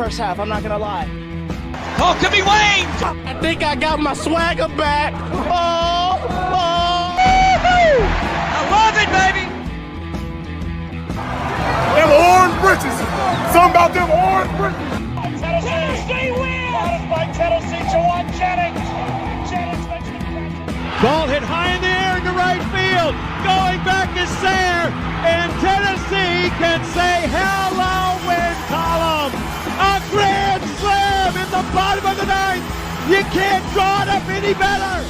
first half. I'm not going to lie. Oh, could be Wayne! I think I got my swagger back. Oh! I love it, baby! Them orange britches. Something about them orange britches. Tennessee wins! By Tennessee, Jawan Jennings. Jennings makes the catch. Ball hit high in the air into right field. Going back is Sayre. And Tennessee can say hello, win column. A grand slam in the bottom of the ninth. You can't draw it up any better.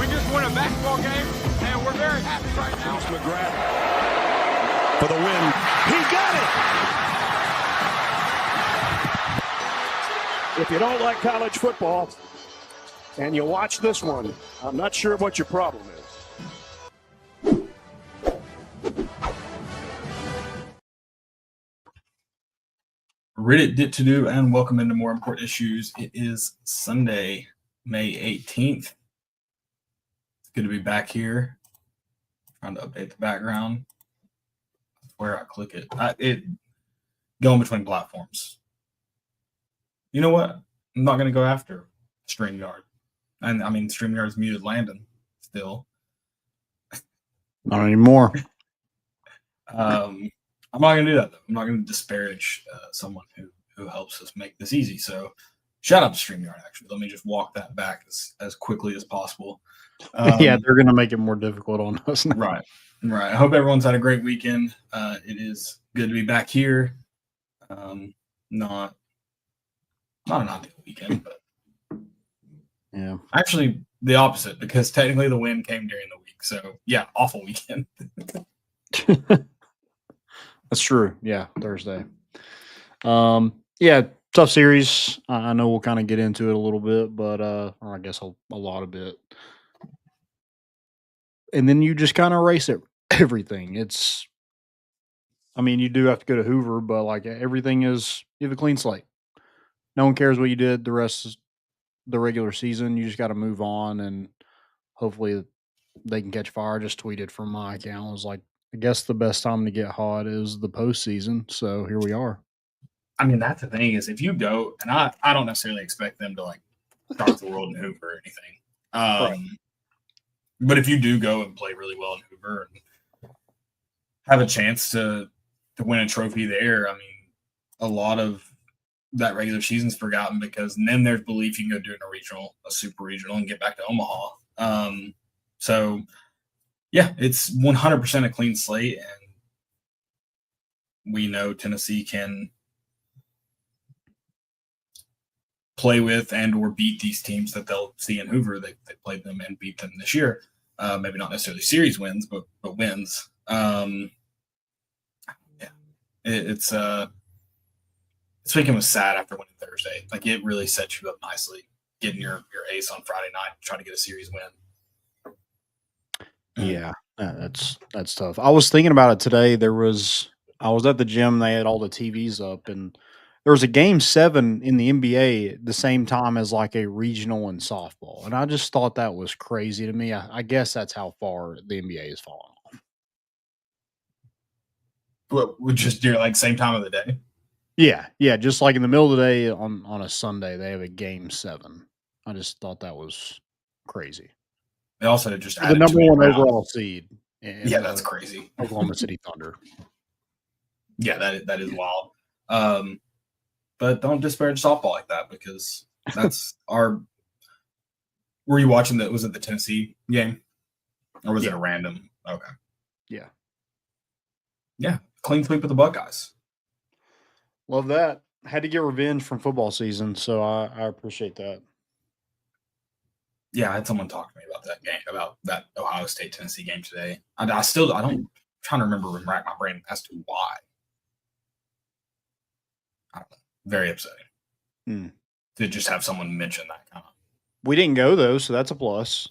We just won a basketball game, and we're very happy right now. McGrath for the win. He got it. If you don't like college football and you watch this one, I'm not sure what your problem is. Reddit did to do, and welcome into more important issues. It is Sunday, May 18th. It's good to be back here. Trying to update the background. Where I click it, it going between platforms. You know what? I'm not going to go after StreamYard. And I mean, StreamYard's muted Landon still. Not anymore. I'm not going to do that, though. I'm not going to disparage someone who helps us make this easy. So shout out to StreamYard, actually. Let me just walk that back as quickly as possible. Yeah, they're going to make it more difficult on us now. Right. I hope everyone's had a great weekend. It is good to be back here. Not an ideal weekend, but yeah, actually the opposite, because technically the win came during the week. So yeah, awful weekend. that's true. Yeah, Thursday. Yeah, tough series. I know we'll kind of get into it a little bit, but or I guess a lot of it. And then you just kind of erase everything. I mean, you do have to go to Hoover, but like everything is, you have a clean slate. No one cares what you did the rest of the regular season. You just got to move on, and hopefully they can catch fire. I just tweeted from my account. I was like, I guess the best time to get hot is the postseason. So here we are. I mean, that's the thing, is if you go, and I don't necessarily expect them to like start the world in Hoover or anything. Right. But if you do go and play really well in Hoover and have a chance to win a trophy there, I mean, a lot of that regular season's forgotten, because then there's belief you can go do it in a regional, a super regional, and get back to Omaha. So, yeah, it's 100% a clean slate, and we know Tennessee can play with and or beat these teams that they'll see in Hoover. They played them and beat them this year. Maybe not necessarily series wins, but wins. Yeah, this weekend was sad after winning Thursday. Like, it really set you up nicely, getting your ace on Friday night, trying to get a series win. Yeah, that's tough. I was thinking about it today. I was at the gym. They had all the TVs up, and there was a game 7 in the NBA at the same time as like a regional in softball. And I just thought that was crazy to me. I guess that's how far the NBA has fallen off. What, would just do like same time of the day? Yeah. Just like in the middle of the day on a Sunday, they have a game 7. I just thought that was crazy. They also just the number 1 overall seed. Yeah, that's crazy. Oklahoma City Thunder. Yeah, that is wild. But don't disparage softball like that, because that's our. Were you watching that? Was it the Tennessee game, or was it a random? Okay. Yeah. Yeah, clean sweep of the Buckeyes. Love that. Had to get revenge from football season, so I appreciate that. Yeah, I had someone talk to me about that game, about that Ohio State Tennessee game today. I don't. I'm trying to remember and rack my brain as to why. I don't know. Very upsetting to just have someone mention that kind of. We didn't go though, so that's a plus.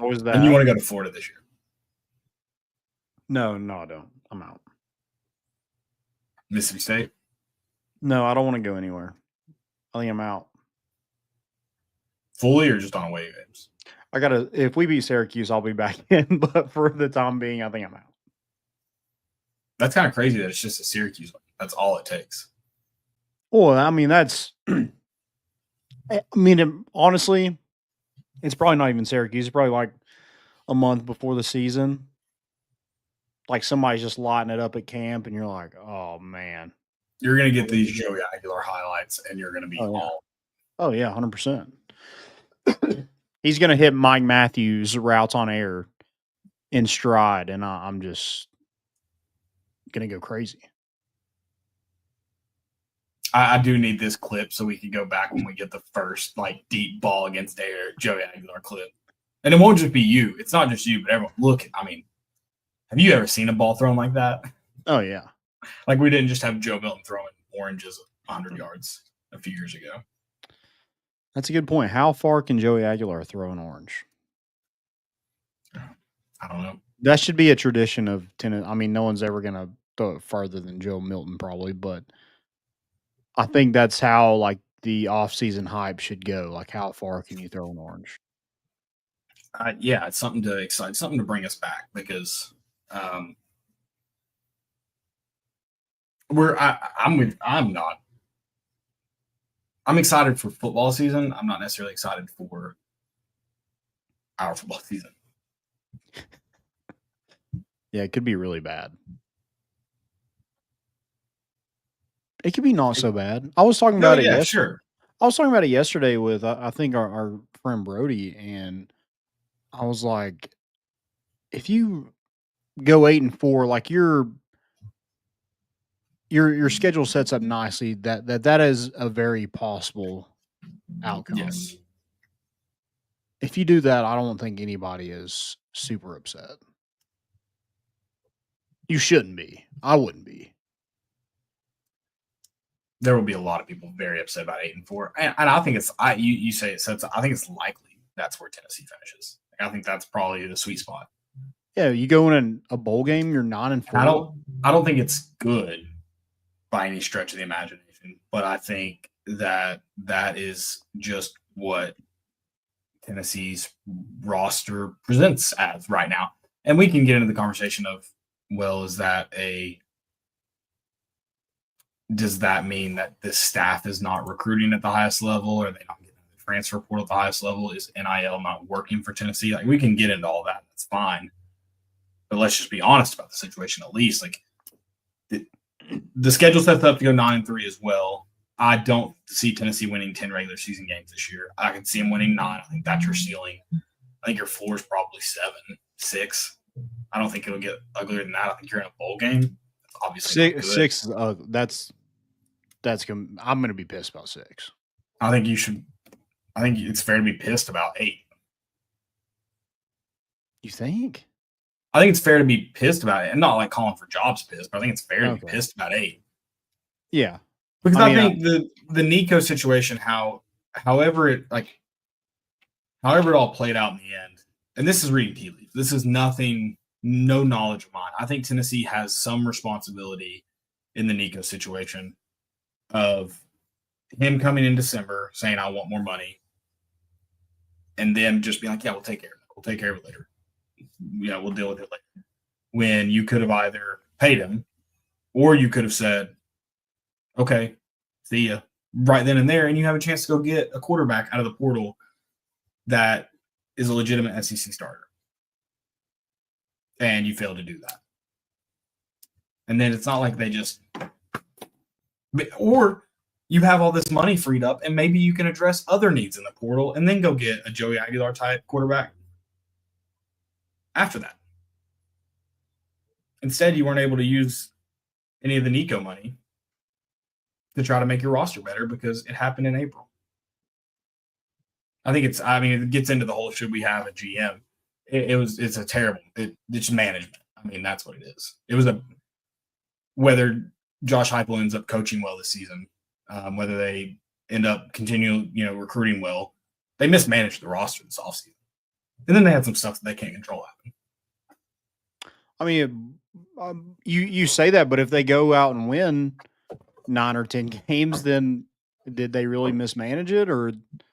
Always that. And you want to go to Florida this year? No, I don't. I'm out. Mississippi State? No, I don't want to go anywhere. I think I'm out. Fully or just on away games? If we beat Syracuse, I'll be back in. But for the time being, I think I'm out. That's kind of crazy that it's just a Syracuse win. That's all it takes. Well, I mean, honestly, it's probably not even Syracuse. It's probably like a month before the season. Like somebody's just lighting it up at camp, and you're like, oh, man. You're going to get these Joey Aguilar highlights, and you're going to be all. Oh, yeah, 100%. He's going to hit Mike Matthews' routes on air in stride, and I'm just going to go crazy. I do need this clip so we can go back when we get the first deep ball against air Joey Aguilar clip. And it won't just be you. It's not just you, but everyone. Look, I mean, have you ever seen a ball thrown like that? Oh, yeah. Like we didn't just have Joe Milton throwing oranges 100 yards a few years ago. That's a good point. How far can Joey Aguilar throw an orange? I don't know. That should be a tradition of tennis. I mean, no one's ever going to throw it farther than Joe Milton probably, but I think that's how the off-season hype should go. Like, how far can you throw an orange? Yeah, it's something to excite, something to bring us back because I'm excited for football season. I'm not necessarily excited for our football season. Yeah, it could be really bad. It could be not so bad. I was talking about it yesterday. Sure. I was talking about it yesterday with I think our friend Brody, and I was like, if you go 8-4, like your schedule sets up nicely. That is a very possible outcome. Yes. If you do that, I don't think anybody is super upset. You shouldn't be. I wouldn't be. There will be a lot of people very upset about 8-4, and I think you say it sets. I think it's likely that's where Tennessee finishes. I think that's probably the sweet spot. Yeah, you go in a bowl game, you're 9-4. I don't think it's good by any stretch of the imagination, but I think that is just what Tennessee's roster presents as right now. And we can get into the conversation of, well, does that mean that this staff is not recruiting at the highest level? Or are they not getting the transfer portal at the highest level? Is NIL not working for Tennessee? We can get into all that. That's fine. But let's just be honest about the situation at least. The schedule sets up to go 9-3 as well. I don't see Tennessee winning 10 regular season games this year. I can see them winning 9. I think that's your ceiling. I think your floor is probably 7, 6. I don't think it'll get uglier than that. I think you're in a bowl game. That's obviously 6. I'm going to be pissed about 6. I think you should. I think it's fair to be pissed about 8. You think? I think it's fair to be pissed about it, and not calling for jobs pissed, but I think it's fair to be pissed about 8. Yeah, because I think the Nico situation, however it all played out in the end, and this is reading tea leaves. This is nothing, no knowledge of mine. I think Tennessee has some responsibility in the Nico situation of him coming in December saying, "I want more money," and then just being like, "Yeah, we'll take care of it. We'll take care of it later. Yeah, we'll deal with it later." When you could have either paid him or you could have said, "Okay, see ya," right then and there, and you have a chance to go get a quarterback out of the portal that is a legitimate SEC starter. And you failed to do that. And then it's not like they just – or you have all this money freed up, and maybe you can address other needs in the portal and then go get a Joey Aguilar-type quarterback after that. Instead, you weren't able to use any of the Nico money to try to make your roster better because it happened in April. It gets into the whole should we have a GM. It's a terrible – it's management. I mean, that's what it is. It was whether Josh Heupel ends up coaching well this season, whether they end up continuing, recruiting well, they mismanaged the roster this offseason. And then they had some stuff that they can't control happen. I mean, you say that, but if they go out and win 9 or 10 games, then did they really mismanage it? Or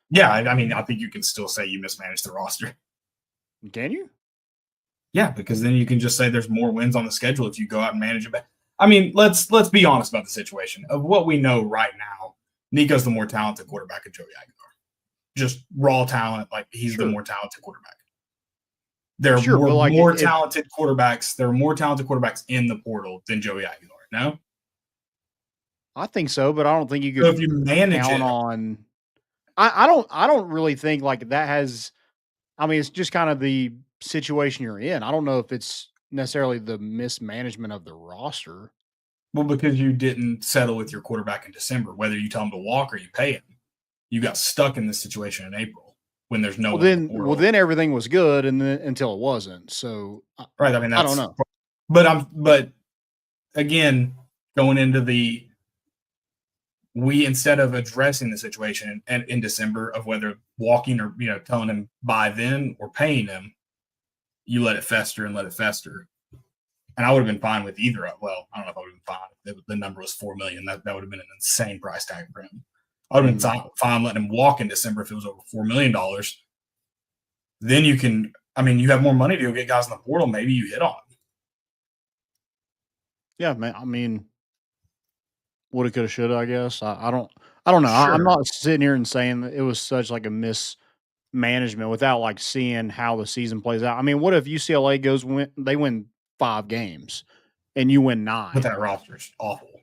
yeah, I think you can still say you mismanaged the roster. Can you? Yeah, because then you can just say there's more wins on the schedule if you go out and manage it. I mean, let's be honest about the situation. Of what we know right now, Nico's the more talented quarterback of Joey Aguilar. Just raw talent, like he's the more talented quarterback. There are more talented quarterbacks. There are more talented quarterbacks in the portal than Joey Aguilar. No, I think so, but I don't think you could so if you manage count it on. I don't really think like that has. I mean, it's just kind of the situation you're in. I don't know if it's necessarily the mismanagement of the roster. well, because you didn't settle with your quarterback in December, whether you tell him to walk or you pay him. You got stuck in this situation in April when there's no. Well, then everything was good, and then until it wasn't. So right. I mean, I don't know. But again, going into we instead of addressing the situation and in December of whether walking or telling him buy then or paying him, you let it fester and let it fester. And I would have been fine with either. Well, I don't know if I would have been fine if the number was $4 million. That would have been an insane price tag for him. I would have been fine letting him walk in December if it was over $4 million. Then you can, I mean, you have more money to go get guys in the portal. Maybe you hit on them. Yeah, man. I mean, woulda, coulda, shoulda. I guess I don't know. Sure. I'm not sitting here and saying that it was such like a mismanagement without like seeing how the season plays out. I mean, what if UCLA they win 5 games and you win 9? But that roster's awful.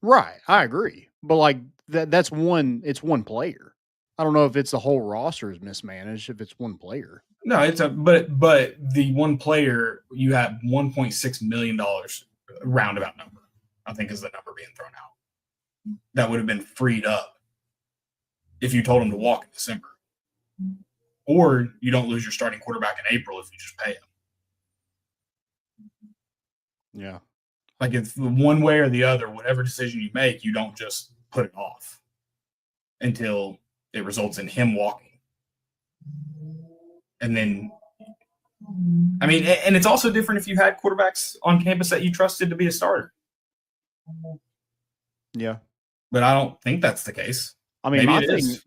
Right, I agree. But like that's one. It's one player. I don't know if it's the whole roster is mismanaged. If it's one player. No, it's but the one player you had $1.6 million roundabout number, I think is the number being thrown out. That would have been freed up if you told him to walk in December. Or you don't lose your starting quarterback in April if you just pay him. Yeah. Like it's one way or the other, whatever decision you make, you don't just put it off until it results in him walking. And then, I mean, and it's also different if you had quarterbacks on campus that you trusted to be a starter. Yeah. But I don't think that's the case. I mean, Maybe it is.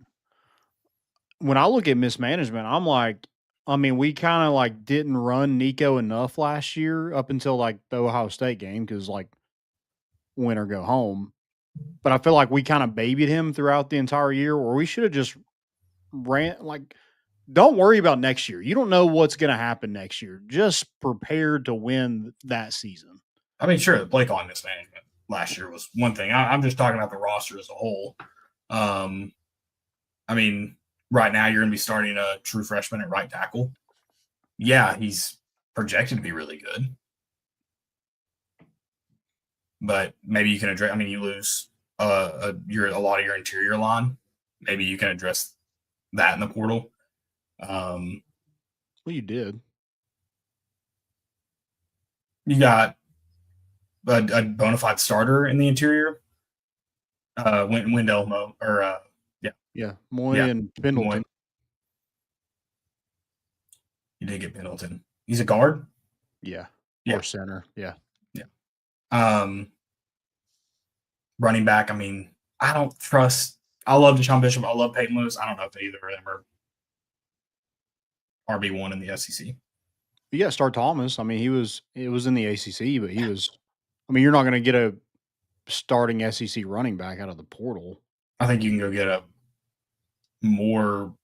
When I look at mismanagement, I'm like, I mean, we kind of like didn't run Nico enough last year up until like the Ohio State game because like win or go home. But I feel like we kind of babied him throughout the entire year, or we should have just ran like. Don't worry about next year. You don't know what's going to happen next year. Just prepare to win that season. I mean, sure, the play calling mismanagement last year was one thing. I'm just talking about the roster as a whole. I mean, right now you're going to be starting a true freshman at right tackle. Yeah, he's projected to be really good. But maybe you can address – I mean, you lose a lot of your interior line. Maybe you can address that in the portal. Well, you did. You got a bona fide starter in the interior. Wendell Moy and Pendleton. Moy. You did get Pendleton. He's a guard. Yeah. Yeah. Or center. Yeah. Yeah. Running back. I mean, I don't trust. I love Deshaun Bishop. I love Peyton Lewis. I don't know if either of them are RB1 in the SEC. You got Star Thomas. I mean, it was in the ACC, but he was. I mean, you're not going to get a starting SEC running back out of the portal. I think you can go get a more.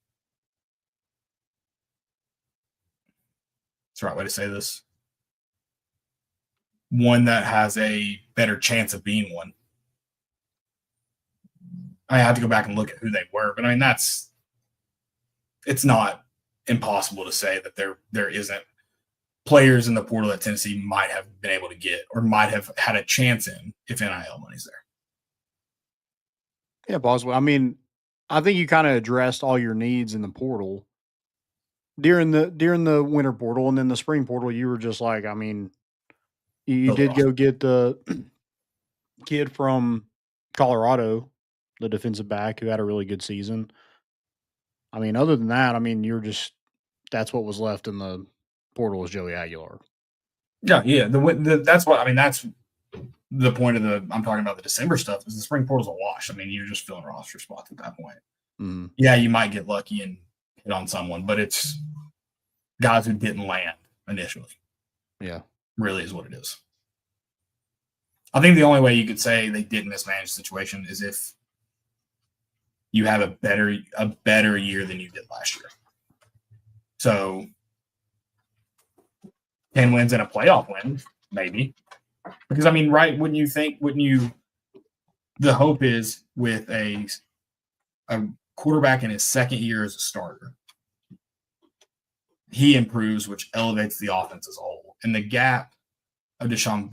That's the right way to say this. One that has a better chance of being one. I have to go back and look at who they were, but I mean it's not impossible to say that there isn't players in the portal that Tennessee might have been able to get or might have had a chance in if NIL money's there. Yeah, possibly. I mean, I think you kind of addressed all your needs in the portal during the winter portal, and then the spring portal. You were just like, I mean, you did go get the kid from Colorado, the defensive back who had a really good season. I mean, other than that, I mean, that's what was left in the portal was Joey Aguilar. Yeah. That's what I mean. That's the point of I'm talking about the December stuff. Is the spring portal's a wash. I mean, you're just filling roster spots at that point. Mm-hmm. Yeah, you might get lucky and hit on someone, but it's guys who didn't land initially. Yeah, really is what it is. I think the only way you could say they did mismanage the situation is if you have a better year than you did last year. So 10 wins and a playoff win, maybe. Because, I mean, right, the hope is with a quarterback in his second year as a starter, he improves, which elevates the offense as a whole. And the gap of Dylan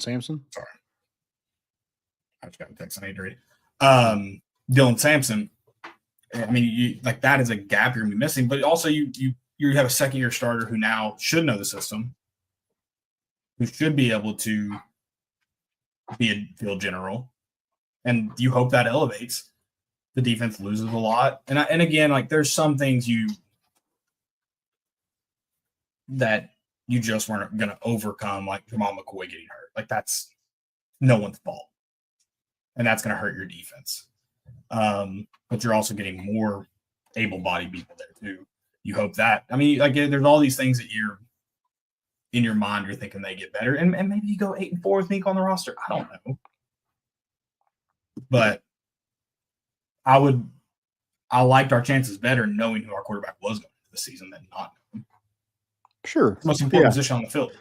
Sampson. Sorry. I just got a text I need to read. Dylan Sampson, I mean, that is a gap you're going to be missing, but also you have a second-year starter who now should know the system, who should be able to be a field general, and you hope that elevates. The defense loses a lot, and again, there's some things that you just weren't going to overcome, like Jamal McCoy getting hurt. That's no one's fault, and that's going to hurt your defense. But you're also getting more able-bodied people there too. You hope that. I mean, there's all these things that you're in your mind. You're thinking they get better, and maybe you go 8-4 with Nico on the roster. I don't know, but I liked our chances better knowing who our quarterback was going into the season than not. Sure, most important position on the field.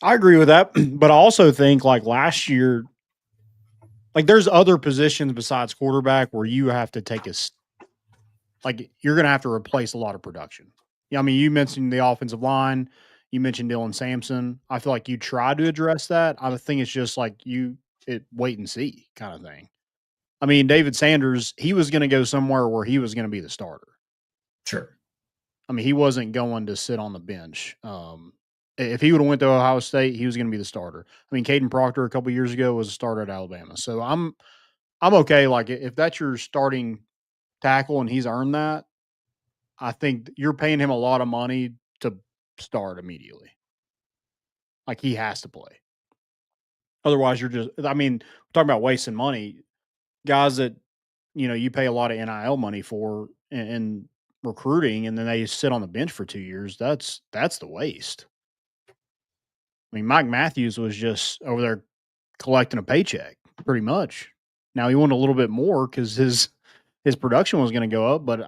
I agree with that, but I also think last year, there's other positions besides quarterback where you have to take you're going to have to replace a lot of production. Yeah, I mean, you mentioned the offensive line, you mentioned Dylan Sampson. I feel like you tried to address that. I think it's just wait and see kind of thing. I mean, David Sanders, he was going to go somewhere where he was going to be the starter. Sure. I mean, he wasn't going to sit on the bench. If he would have went to Ohio State, he was going to be the starter. I mean, Caden Proctor a couple years ago was a starter at Alabama. So I'm okay. If that's your starting tackle and he's earned that, I think you're paying him a lot of money to start immediately. He has to play. Otherwise, we're talking about wasting money. Guys that, you pay a lot of NIL money for and recruiting, and then they sit on the bench for 2 years. That's the waste. I mean, Mike Matthews was just over there collecting a paycheck pretty much. Now he wanted a little bit more because his production was going to go up, but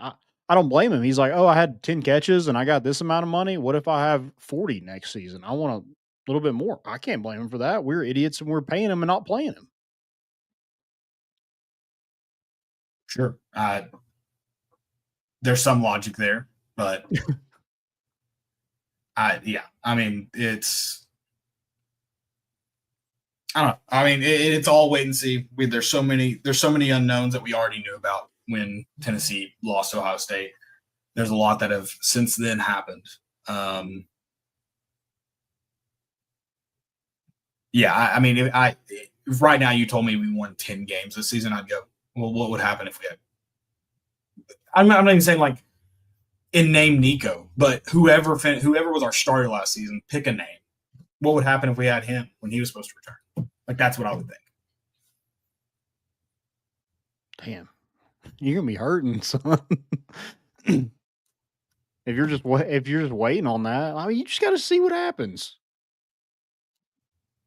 I don't blame him. He's like, oh, I had 10 catches and I got this amount of money. What if I have 40 next season? I want a little bit more. I can't blame him for that. We're idiots and we're paying him and not playing him. Sure. There's some logic there, but I mean, it's, I don't know. I mean, it's all wait and see. There's so many unknowns that we already knew about when Tennessee lost to Ohio State. There's a lot that have since then happened. I mean, if right now you told me we won 10 games this season, I'd go, well, what would happen if we had? I'm not even saying in name Nico, but whoever was our starter last season, pick a name. What would happen if we had him when he was supposed to return? That's what I would think. Damn, you're gonna be hurting, son. if you're just waiting on that, I mean, you just got to see what happens.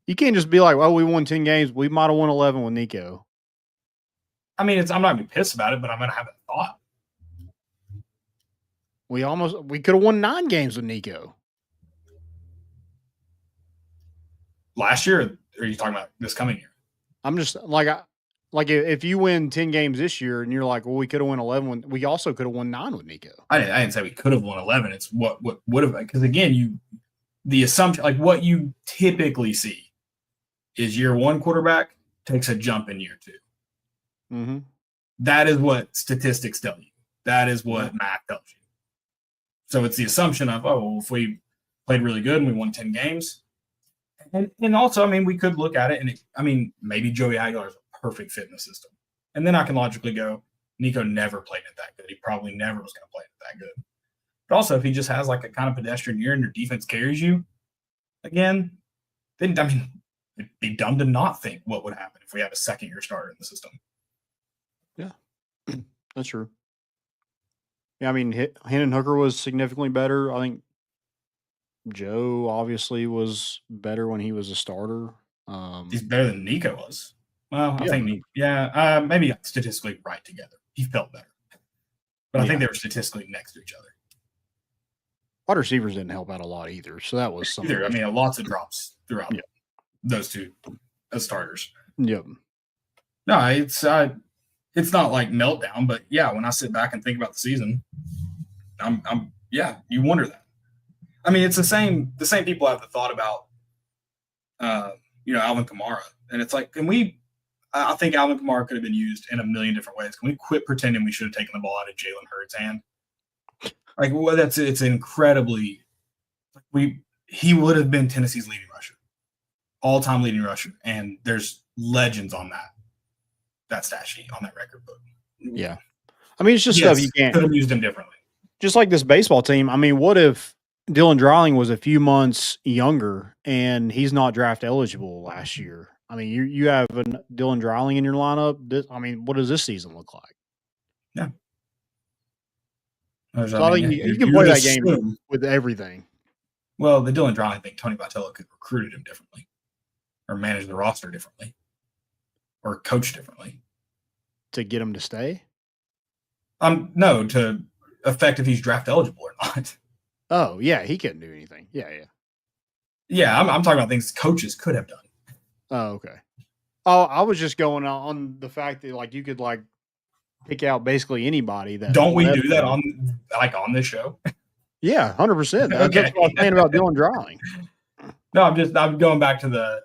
You can't just be like, "Well, we won 10 games. We might have won 11 with Nico." I mean, I'm not gonna be pissed about it, but I'm gonna have a thought. We could have won 9 games with Nico. Last year, or are you talking about this coming year? I'm just if you win 10 games this year and you're like, well, we could have won 11. We also could have won 9 with Nico. I didn't say we could have won 11. It's what would have, because again, the assumption, what you typically see is year one quarterback takes a jump in year 2. Mm-hmm. That is what statistics tell you. That is what math tells you. So it's the assumption of, if we played really good and we won 10 games. And also, I mean, we could look at it and maybe Joey Aguilar is a perfect fit in the system. And then I can logically go, Nico never played it that good. He probably never was going to play it that good. But also, if he just has a kind of pedestrian year and your defense carries you, again, then, I mean, it'd be dumb to not think what would happen if we had a second-year starter in the system. Yeah, that's true. Yeah, I mean, Hendon Hooker was significantly better. I think Joe obviously was better when he was a starter. He's better than Nico was. Well, I Yeah. think maybe statistically right together. He felt better. But I think they were statistically next to each other. Wide receivers didn't help out a lot either. So that was something. I mean, lots of drops throughout those two as starters. Yep. No, it's not like meltdown, but yeah, when I sit back and think about the season, you wonder that. I mean, it's the same people have the thought about Alvin Kamara. And it's like, I think Alvin Kamara could have been used in a million different ways. Can we quit pretending we should have taken the ball out of Jalen Hurts' hand? Like, well, it's incredibly he would have been Tennessee's leading rusher, all-time leading rusher, and there's legends on that stat sheet on that record book. Yeah, I mean, it's just stuff you can't. Could have used him differently. Just like this baseball team. I mean, what if Dylan Dreiling was a few months younger and he's not draft eligible last year? I mean, you have Dylan Dreiling in your lineup. What does this season look like? Yeah. So I think you can play that game with everything. Well, the Dylan Dreiling thing, Tony Vitello could have recruited him differently or managed the roster differently or coach differently. To get him to stay? No, to affect if he's draft eligible or not. Oh, yeah, he couldn't do anything. Yeah. Yeah, I'm talking about things coaches could have done. Oh, okay. Oh, I was just going on the fact that you could pick out basically anybody that. Don't we do that on this show? Yeah, 100%. Okay. That's what I was saying about Dylan Dreiling. No, I'm going back to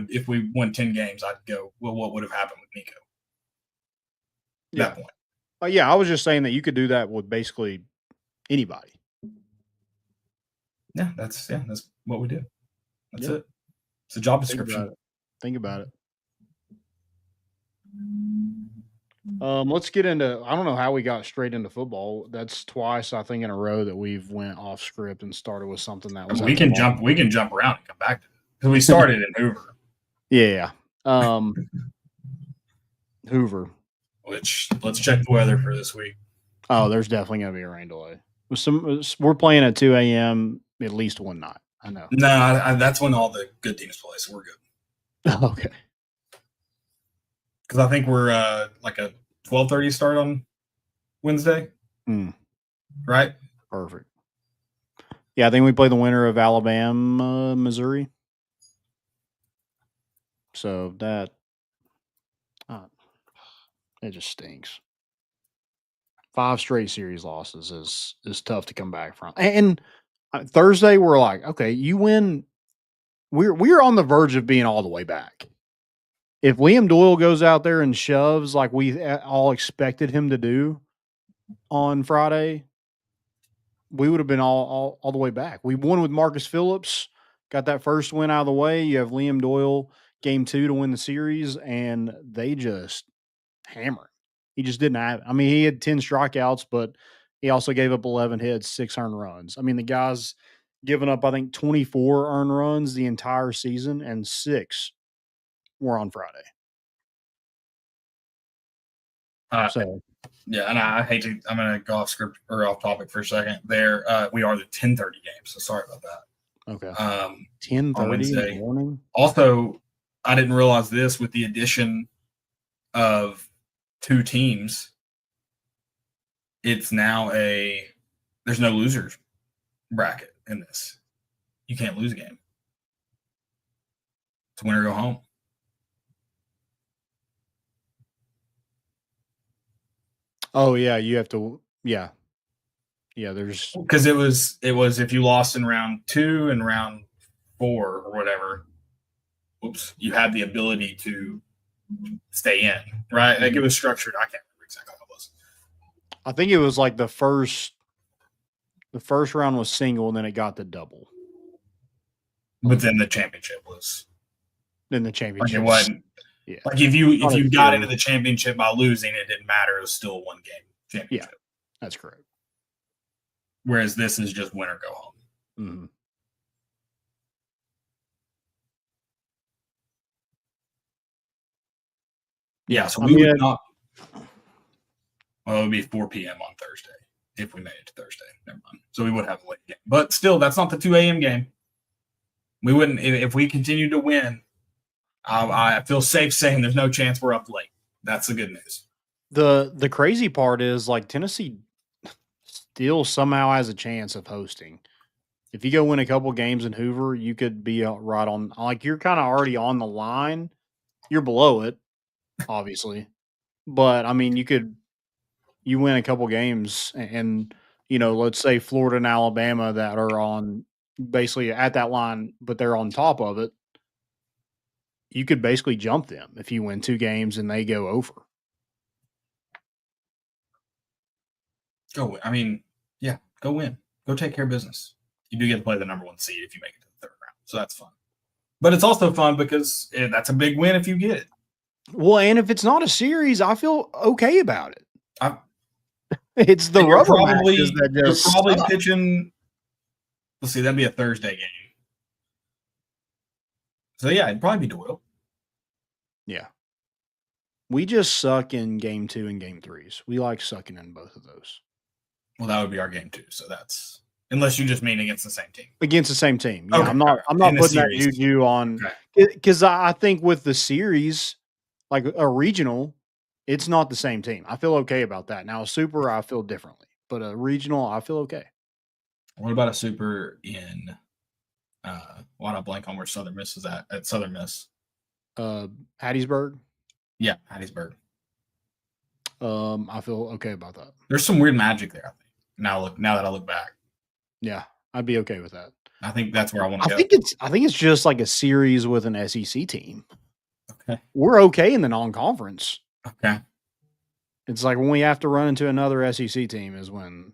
if we won 10 games, I'd go, well, what would have happened with Nico? That point. Yeah, I was just saying that you could do that with basically anybody. Yeah, that's what we do. That's it. It's a job description. Think about it. Let's get into. I don't know how we got straight into football. That's twice I think in a row that we've went off script and started with something that was. We can jump around and come back to it because we started in Hoover. Yeah. Hoover. Which let's check the weather for this week. Oh, there's definitely gonna be a rain delay. We're playing at 2 a.m. at least one night. I know. No, that's when all the good teams play, so we're good. Okay. Because I think we're like a 12:30 start on Wednesday. Right? Perfect. Yeah, I think we play the winner of Alabama, Missouri. So that it just stinks. 5 straight series losses is tough to come back from. And Thursday we're like, okay, you win. We're on the verge of being all the way back. If Liam Doyle goes out there and shoves like we all expected him to do on Friday, we would have been all the way back. We won with Marcus Phillips, got that first win out of the way. You have Liam Doyle game 2 to win the series, and they just hammered. He just didn't have it. I mean, he had 10 strikeouts, but he also gave up 11 hits, 6 earned runs. I mean, the guy's given up, I think, 24 earned runs the entire season, and 6 were on Friday. Yeah, and I hate to. I'm going to go off script or off topic for a second. There, we are the 10:30 game, so sorry about that. Okay. 10:30 in the morning. Also, I didn't realize this with the addition of 2 teams. It's now there's no losers bracket in this. You can't lose a game. It's win or go home. Oh yeah, you have to. Yeah. There's because it was if you lost in round 2 and round 4 or whatever. Oops, you had the ability to stay in, right? Like it was structured. I can't remember exactly how it was. I think it was like the first round was single, and then it got the double. But then the championship was. Then the championship. Like it wasn't. Yeah. Like if you got into the championship by losing, it didn't matter. It was still a 1-game championship. Yeah, that's correct. Whereas this is just win or go home. Mm-hmm. Yeah, so we would not. Well, it would be 4 p.m. on Thursday. if we made it to Thursday. Never mind. So we would have a late game. But still, that's not the 2 a.m. game. We wouldn't, if we continue to win, I feel safe saying there's no chance we're up late. That's the good news. The crazy part is like Tennessee still somehow has a chance of hosting. If you go win a couple games in Hoover, you could be right on. Like you're kind of already on the line. You're below it, obviously, but I mean, you win a couple games, and let's say Florida and Alabama that are on basically at that line, but they're on top of it. You could basically jump them if you win 2 games and they go over. Go win. Go take care of business. You do get to play the number 1 seed if you make it to the 3rd round. So that's fun. But it's also fun because that's a big win if you get it. Well, and if it's not a series, I feel okay about it. It's the rubber matches that just you're probably suck. pitching. Let's see, that'd be a Thursday game. So yeah, it'd probably be Doyle. Yeah. We just suck in game 2 and game 3s. We like sucking in both of those. Well, that would be our game 2. So that's unless you just mean against the same team. Against the same team. Yeah, Okay. I'm not putting that juju on because I think with the series, like a regional, it's not the same team. I feel okay about that. Now a super, I feel differently, but a regional, I feel okay. What about a super in? Why not blank on where Southern Miss is at Southern Miss? Hattiesburg. Yeah, Hattiesburg. I feel okay about that. There's some weird magic there. I think now that I look back. Yeah, I'd be okay with that. I think that's where I want to go. I think it's just like a series with an SEC team. Okay. We're okay in the non-conference. Okay. It's like when we have to run into another SEC team is when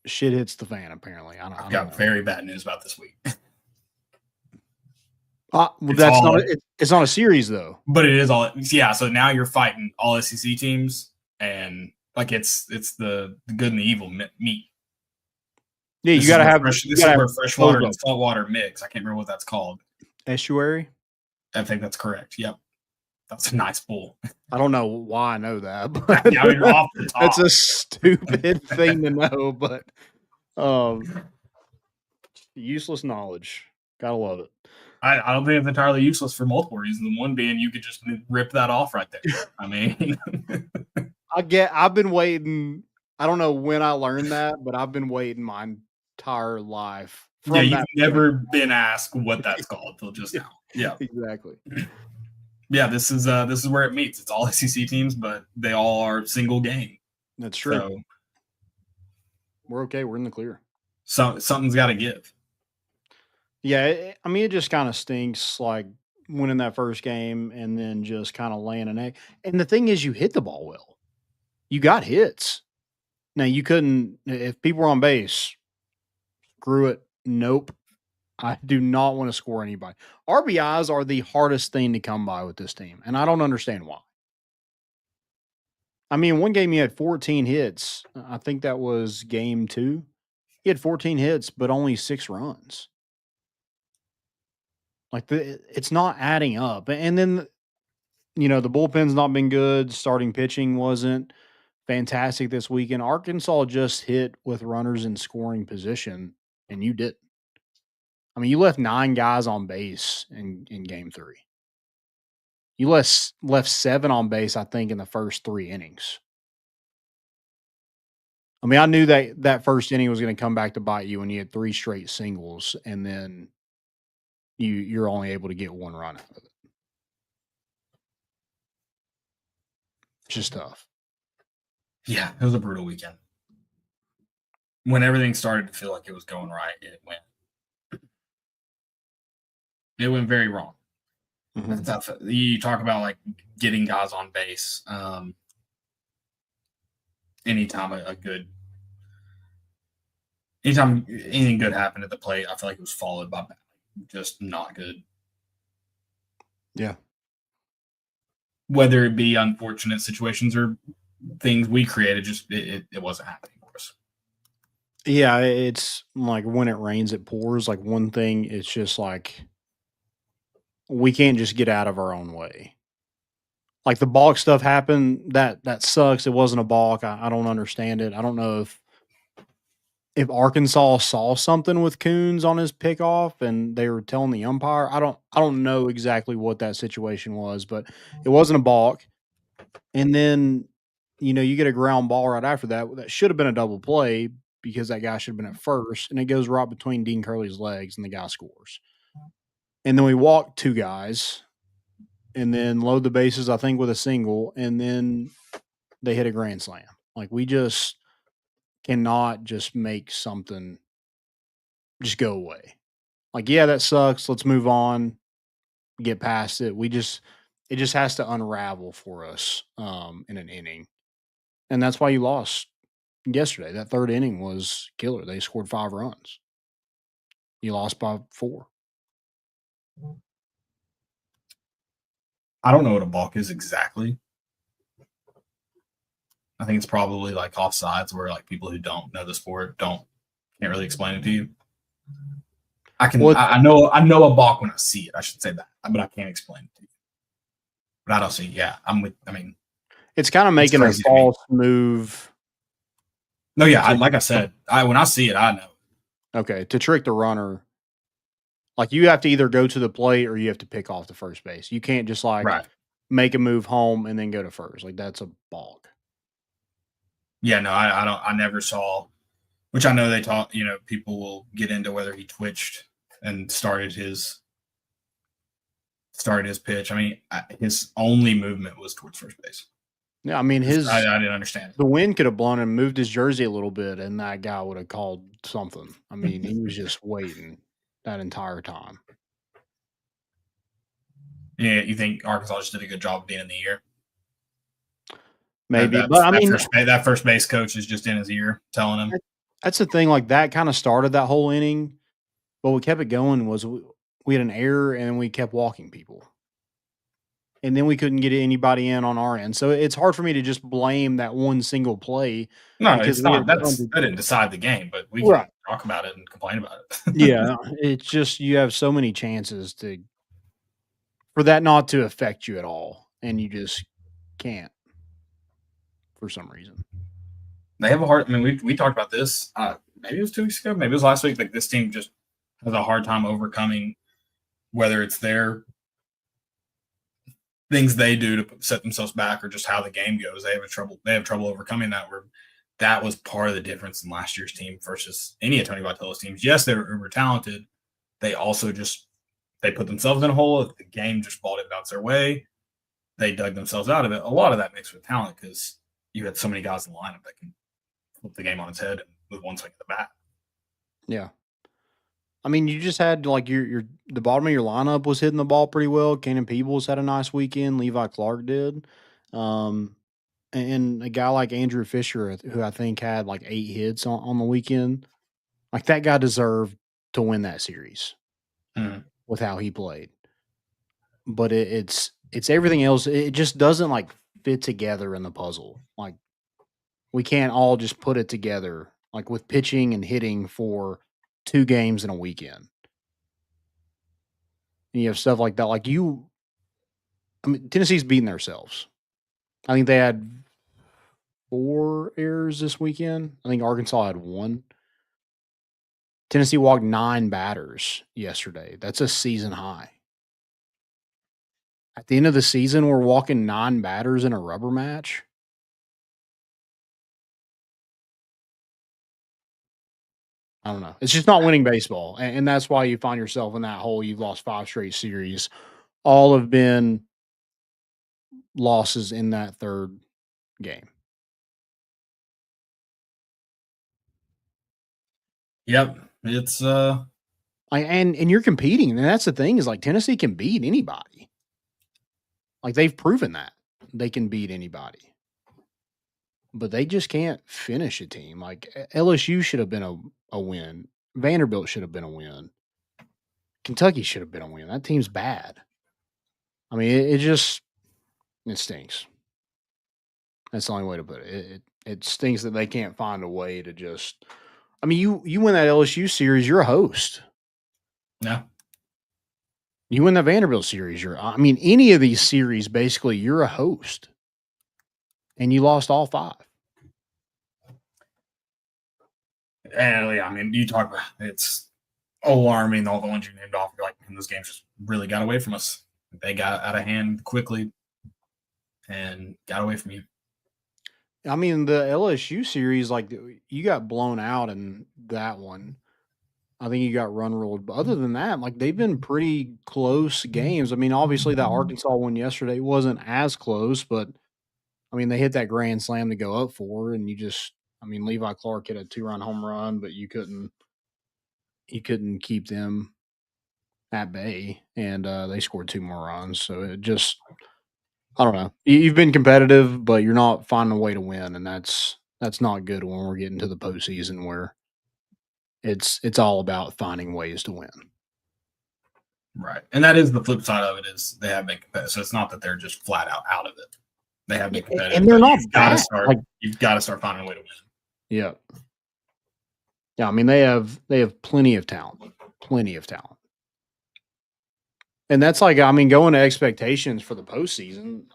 shit hits the fan, apparently. I've got very bad news about this week. It's not a series though. But it is all so now you're fighting all SEC teams and like it's the good and the evil meet. Yeah, you got to have freshwater and saltwater mix. I can't remember what that's called. Estuary? I think that's correct. Yep. That's a nice pool. I don't know why I know that, but yeah, I mean, off the top. That's a stupid thing to know, but useless knowledge. Gotta love it. I don't think it's entirely useless for multiple reasons. One being you could just rip that off right there. I mean, I've been waiting. I don't know when I learned that, but I've been waiting my entire life. Yeah, you've never been asked what that's called until just now. Yeah, exactly. Yeah, this is where it meets. It's all SEC teams, but they all are single game. That's true. So, we're okay. We're in the clear. So something's got to give. Yeah, I mean, it just kind of stinks, like winning that first game and then just kind of laying an egg. And the thing is, you hit the ball well. You got hits. Now, you couldn't, if people were on base, screw it. Nope. I do not want to score anybody. RBIs are the hardest thing to come by with this team, and I don't understand why. I mean, one game he had 14 hits. I think that was game 2. He had 14 hits, but only 6 runs. Like, it's not adding up. And then, the bullpen's not been good. Starting pitching wasn't fantastic this weekend. Arkansas just hit with runners in scoring position, and you didn't. I mean, you left 9 guys on base in game 3. You left 7 on base, I think, in the first 3 innings. I mean, I knew that first inning was going to come back to bite you when you had 3 straight singles, and then you're only able to get 1 run out of it. It's just tough. Yeah, it was a brutal weekend. When everything started to feel like it was going right, it went very wrong. Mm-hmm. You talk about like getting guys on base. Anytime anything good happened at the plate, I feel like it was followed by just not good. Yeah. Whether it be unfortunate situations or things we created, just it wasn't happening for us. Yeah, it's like when it rains, it pours. Like one thing, it's just like we can't just get out of our own way. Like the balk stuff happened, that sucks. It wasn't a balk. I don't understand it. I don't know if if Arkansas saw something with Coons on his pickoff and they were telling the umpire, I don't know exactly what that situation was, but it wasn't a balk. And then, you get a ground ball right after that. That should have been a double play because that guy should have been at first, and it goes right between Dean Curley's legs, and the guy scores. And then we walk 2 guys and then load the bases, I think, with a single, and then they hit a grand slam. Like, we just cannot just make something just go away. Like, yeah, that sucks. Let's move on, get past it. It just has to unravel for us in an inning. And that's why you lost yesterday. That 3rd inning was killer. They scored 5 runs. You lost by 4. I don't know what a balk is exactly. I think it's probably like offsides where like people who don't know the sport can't really explain it to you. I know a balk when I see it. I should say that, but I can't explain it to you. But I don't see. Yeah, it's kind of making a false move. No, yeah, like I said, when I see it, I know. Okay, to trick the runner, like you have to either go to the plate or you have to pick off the first base. You can't just make a move home and then go to first. Like that's a balk. Yeah, no, I never saw. Which I know they talk. People will get into whether he twitched and started his pitch. I mean, his only movement was towards first base. Yeah, I mean I didn't understand it. The wind could have blown him, moved his jersey a little bit, and that guy would have called something. I mean, he was just waiting that entire time. Yeah, you think Arkansas just did a good job of being in the ear? Maybe, but I mean, that first base coach is just in his ear telling him. That's the thing. Like that kind of started that whole inning, but what kept it going was we had an error and we kept walking people. And then we couldn't get anybody in on our end. So it's hard for me to just blame that one single play. No, it's not. That didn't decide the game, but we can talk about it and complain about it. Yeah, it's just you have so many chances for that not to affect you at all, and you just can't for some reason. They have a hard – I mean, we talked about this. Maybe it was 2 weeks ago. Maybe it was last week. Like this team just has a hard time overcoming whether it's their – things they do to set themselves back or just how the game goes. They have trouble overcoming that, where that was part of the difference in last year's team versus any of Tony Vitello's teams. Yes, they were uber talented. They also they put themselves in a hole. The game just ball didn't bounce their way. They dug themselves out of it. A lot of that mixed with talent because you had so many guys in the lineup that can flip the game on its head with one swing of the bat. Yeah. I mean, you just had like the bottom of your lineup was hitting the ball pretty well. Cannon Peebles had a nice weekend. Levi Clark did. And a guy like Andrew Fisher, who I think had like 8 hits on the weekend, like that guy deserved to win that series with how he played. But it's everything else. It just doesn't like fit together in the puzzle. Like we can't all just put it together like with pitching and hitting for 2 games in a weekend. And you have stuff like that. Like Tennessee's beating themselves. I think they had 4 errors this weekend. I think Arkansas had 1. Tennessee walked 9 batters yesterday. That's a season high. At the end of the season, we're walking 9 batters in a rubber match. I don't know. It's just not winning baseball. And that's why you find yourself in that hole. You've lost 5 straight series. All have been losses in that 3rd game. Yep. It's and you're competing. And that's the thing is like Tennessee can beat anybody. Like they've proven that they can beat anybody. But they just can't finish a team. Like LSU should have been a win. Vanderbilt should have been a win. Kentucky should have been a win. That team's bad. I mean, it stinks. That's the only way to put it. It stinks that they can't find a way to just. I mean, you win that LSU series, you're a host. No. You win the Vanderbilt series, any of these series, basically, you're a host. And you lost all 5. And yeah, I mean, you talk about it's alarming. All the ones you named off, you're like, man, those games just really got away from us. They got out of hand quickly and got away from you. I mean, the LSU series, like you got blown out in that one. I think you got run ruled. But other than that, like they've been pretty close games. I mean, obviously that Arkansas one yesterday wasn't as close, but I mean they hit that grand slam to go up for, and I mean, Levi Clark hit a 2-run home run, but you couldn't keep them at bay, and they scored 2 more runs. So it just, I don't know. You've been competitive, but you're not finding a way to win, and that's not good when we're getting to the postseason where it's all about finding ways to win. Right. And that is the flip side of it is they have been competitive. So it's not that they're just flat out of it. They have been competitive. And they're not gotta bad. start Like, you've got to start finding a way to win. yeah. Yeah, I mean they have plenty of talent. Plenty of talent. And that's like, I mean, going to expectations for the postseason,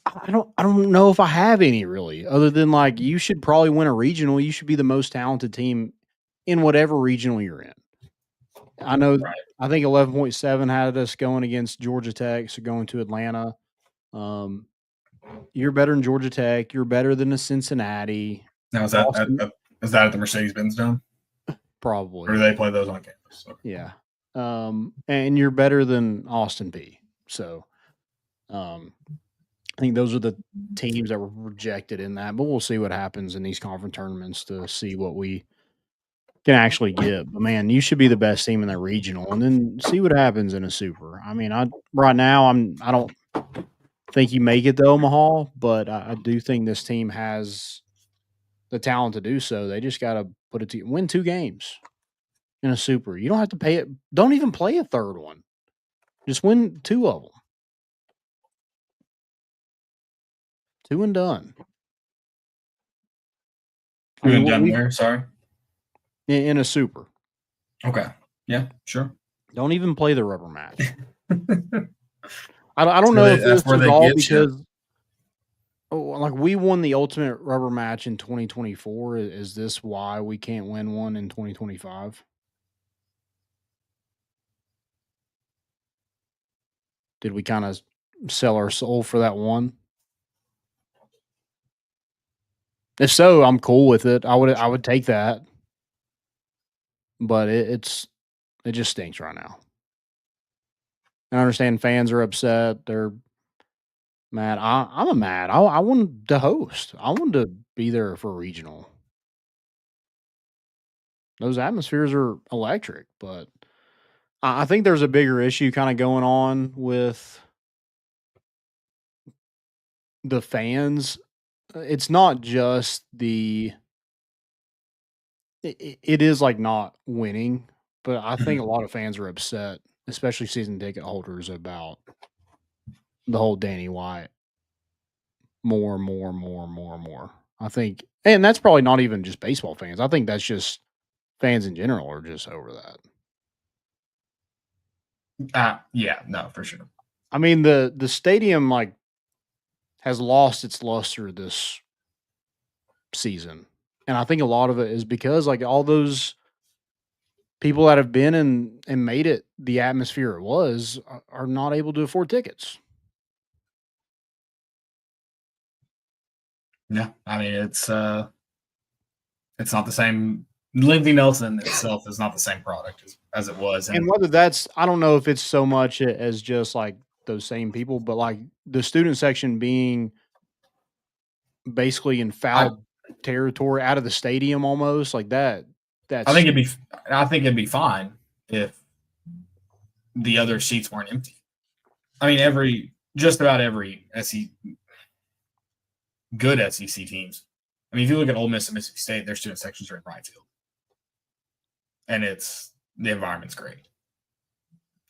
I don't know if I have any really, other than like you should probably win a regional. You should be the most talented team in whatever regional you're in. I know. Right. I think 11.7 had us going against Georgia Tech, so going to Atlanta. You're better than Georgia Tech. You're better than the Cincinnati. Now is that at the Mercedes-Benz Dome? Probably. Or do they play those on campus? Okay. Yeah. And you're better than Austin P. So, I think those are the teams that were rejected in that, but we'll see what happens in these conference tournaments to see what we can actually get. But man, you should be the best team in that regional, and then see what happens in a super. I mean, right now I don't think you make it to Omaha, but I do think this team has the talent to do so. They just got to win 2 games in a super. You don't have to pay it. Don't even play a third one. Just win 2 of them. 2 and done. I mean, done where? Sorry. In a super. Okay. Yeah, sure. Don't even play the rubber match. I don't know if this is all because like we won the ultimate rubber match in 2024. Is this why we can't win one in 2025? Did we kind of sell our soul for that one? If so, I'm cool with it. I would take that. But it just stinks right now. I understand fans are upset. They're mad. I'm mad. I wanted to host. I wanted to be there for a regional. Those atmospheres are electric, but I think there's a bigger issue kind of going on with the fans. It's not just it is like not winning, but I think a lot of fans are upset, especially season ticket holders, about the whole Danny White. More. I think, and that's probably not even just baseball fans. I think that's just fans in general are just over that. Yeah, no, for sure. I mean, the stadium like has lost its luster this season, and I think a lot of it is because like all those people that have been and made it the atmosphere it was are not able to afford tickets. Yeah, I mean it's not the same. Lindsey Nelson itself is not the same product as it was, And whether that's, I don't know if it's so much as just like those same people, but like the student section being basically in foul territory out of the stadium almost like that. I think it'd be fine if the other seats weren't empty. I mean, just about every good SEC teams. I mean, if you look at Ole Miss and Mississippi State, their student sections are in right field, and the environment's great.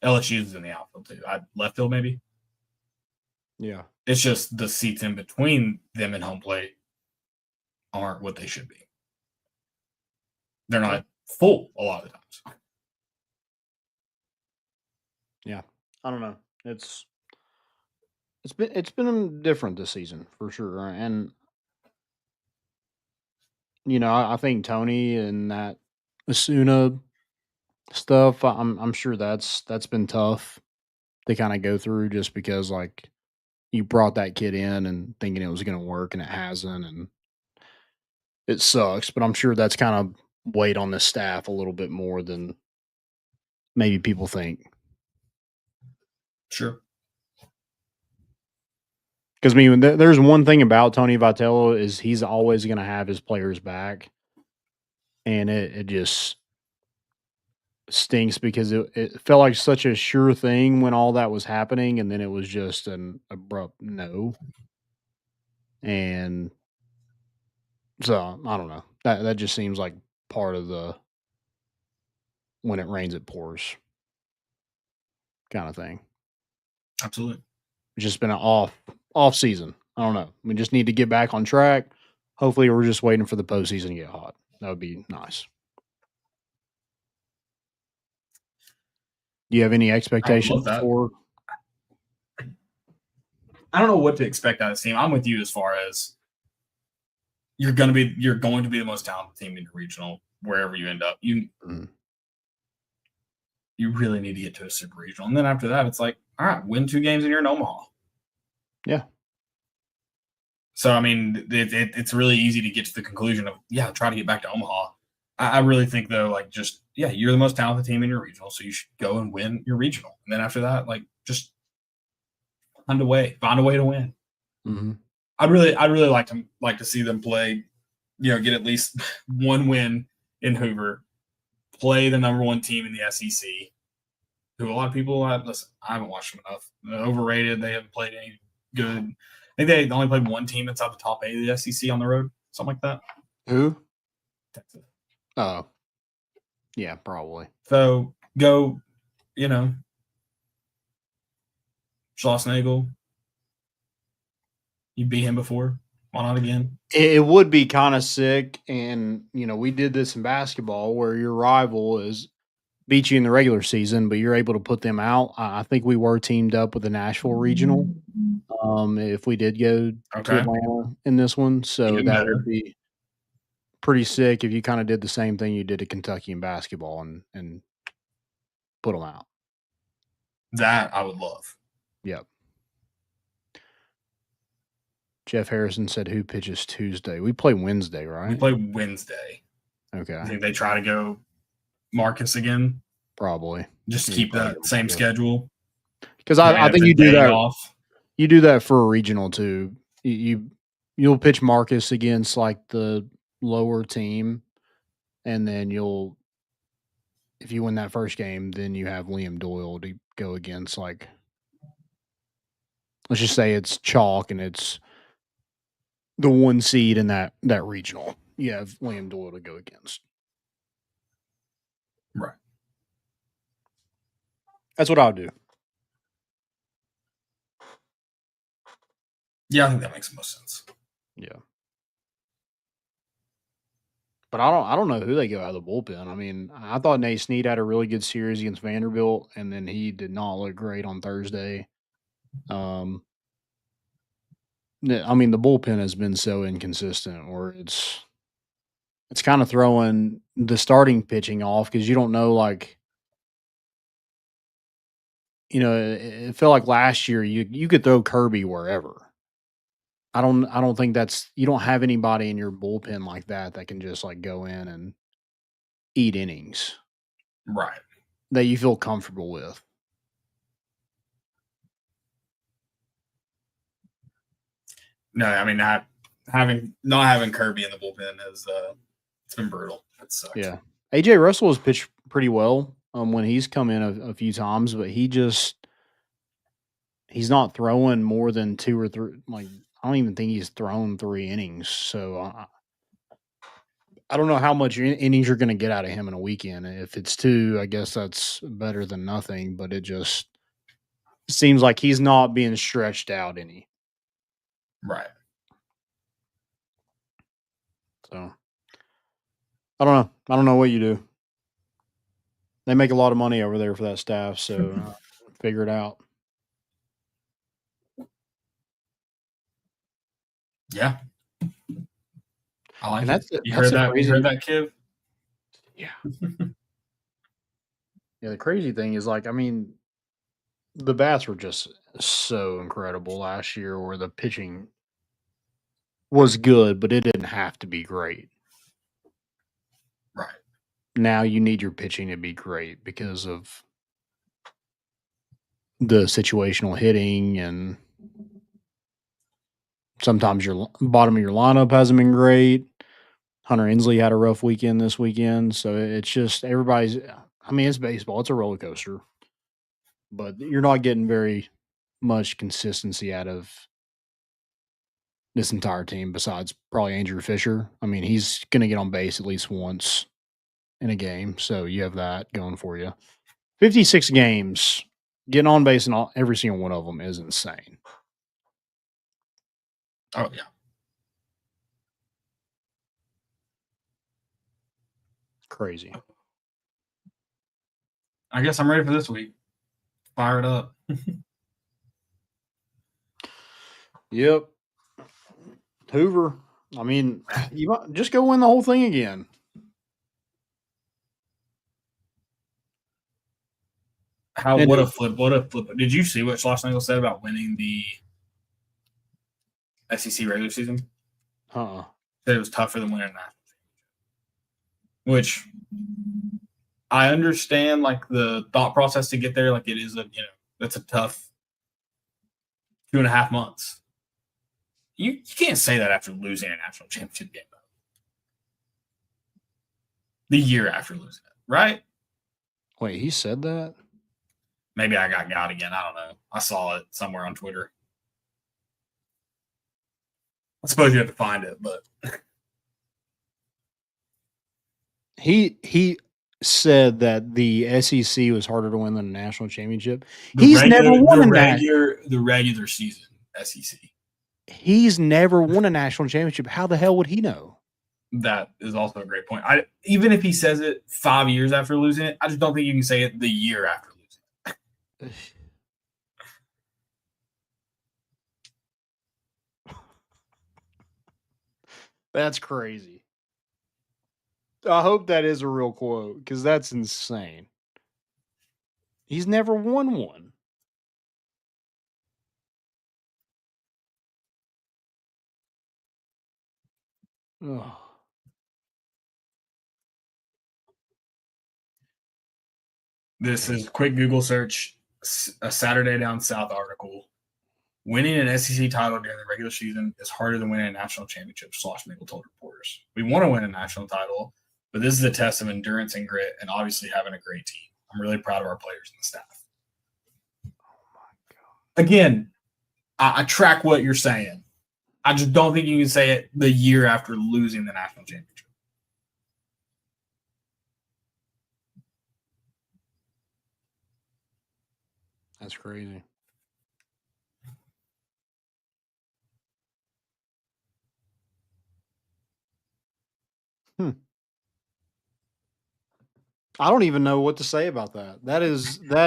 LSU's in the outfield too. Left field maybe. Yeah, it's just the seats in between them and home plate aren't what they should be. They're not full a lot of the times. Yeah, I don't know. It's been different this season for sure, and I think Tony and that Asuna stuff, I'm sure that's been tough to kind of go through just because like you brought that kid in and thinking it was going to work and it hasn't, and it sucks. But I'm sure that's kind of weighed on the staff a little bit more than maybe people think. Sure. Because I mean, there's one thing about Tony Vitello is he's always going to have his players back, and it just stinks because it felt like such a sure thing when all that was happening, and then it was just an abrupt no. And so I don't know. That just seems like part of the when it rains it pours kind of thing. Absolutely. It's just been an off season. I don't know. We just need to get back on track. Hopefully, we're just waiting for the postseason to get hot. That would be nice. Do you have any expectations for? I don't know what to expect out of this team. I'm with you as far as you're going to be the most talented team in your regional wherever you end up. You really need to get to a super regional, and then after that, it's like, all right, win 2 games and you're in Omaha. Yeah. So I mean, it's really easy to get to the conclusion of try to get back to Omaha. I really think though, like you're the most talented team in your regional, so you should go and win your regional, and then after that, like just find a way to win. Mm-hmm. I'd really like to see them play, get at least one win in Hoover, play the number 1 team in the SEC, who a lot of people listen. I haven't watched them enough. They're overrated. They haven't played any good. I think they only played 1 team inside the top 8 of the SEC on the road, something like that. Who? Texas. Oh, yeah, probably. So go, Schlossnagel. You beat him before. Why not again? It would be kind of sick, and we did this in basketball where your rival is beat you in the regular season, but you're able to put them out. I think we were teamed up with the Nashville regional. If we did go to Atlanta in this one, so that would be pretty sick if you kind of did the same thing you did to Kentucky in basketball and put them out. That I would love. Yep. Jeff Harrison said, "Who pitches Tuesday?" We play Wednesday, right? We play Wednesday. Okay. I think they try to go Marcus again. Probably. Just keep that same schedule. Because I think you do that. You do that for a regional too. You'll pitch Marcus against like the lower team, and then if you win that first game, then you have Liam Doyle to go against. Like, let's just say it's chalk and it's the 1 seed in that regional. You have Liam Doyle to go against. Right. That's what I'll do. Yeah, I think that makes the most sense. Yeah. But I don't know who they go out of the bullpen. I mean, I thought Nate Snead had a really good series against Vanderbilt, and then he did not look great on Thursday. I mean, the bullpen has been so inconsistent, or it's kind of throwing the starting pitching off because you don't know, like, it felt like last year you could throw Kirby wherever. I don't think you don't have anybody in your bullpen like that can just like go in and eat innings. Right. That you feel comfortable with. No, I mean not having Kirby in the bullpen is it's been brutal. It sucks. Yeah. AJ Russell has pitched pretty well when he's come in a few times, but he's not throwing more than 2 or 3. Like, I don't even think he's thrown 3 innings. So I don't know how much innings you're going to get out of him in a weekend. If it's 2, I guess that's better than nothing. But it just seems like he's not being stretched out any. Right. So I don't know. I don't know what you do. They make a lot of money over there for that staff, so figure it out. Yeah. I like And it. that's You that's heard the that? crazy. You heard that, Kiv? Yeah. Yeah, the crazy thing is, like, I mean, the bats were just so incredible last year where the pitching was good, but it didn't have to be great. Right. Now you need your pitching to be great because of the situational hitting, and sometimes your bottom of your lineup hasn't been great. Hunter Inslee had a rough weekend this weekend, so it's just everybody's. I mean, it's baseball; it's a roller coaster, but you're not getting very much consistency out of this entire team. Besides probably Andrew Fisher. I mean, he's going to get on base at least once in a game, so you have that going for you. 56 games, getting on base in every single one of them is insane. Oh, yeah. Crazy. I guess I'm ready for this week. Fire it up. Yep. Hoover. I mean, you might just go win the whole thing again. What a flip. Did you see what Schloss Nagel said about winning the SEC regular season? Said it was tougher than winning that. Which I understand, like, the thought process to get there. Like, it is that's a tough 2.5 months. You can't say that after losing a national championship game, though. The year after losing it, right? Wait, he said that? Maybe I got again. I don't know. I saw it somewhere on Twitter. I suppose you have to find it, but he said that the SEC was harder to win than a national championship. He's never won the regular season SEC. He's never won a national championship. How the hell would he know? That is also a great point. Even if he says it 5 years after losing it, I just don't think you can say it the year after losing it. That's crazy. I hope that is a real quote because that's insane. He's never won one. Oh. This is a quick Google search, a Saturday Down South article. Winning an SEC title during the regular season is harder than winning a national championship, Schloss Nagel told reporters. We want to win a national title, but this is a test of endurance and grit and obviously having a great team. I'm really proud of our players and the staff. Oh, my God. Again, I track what you're saying. I just don't think you can say it the year after losing the national championship. That's crazy. I don't even know what to say about that. That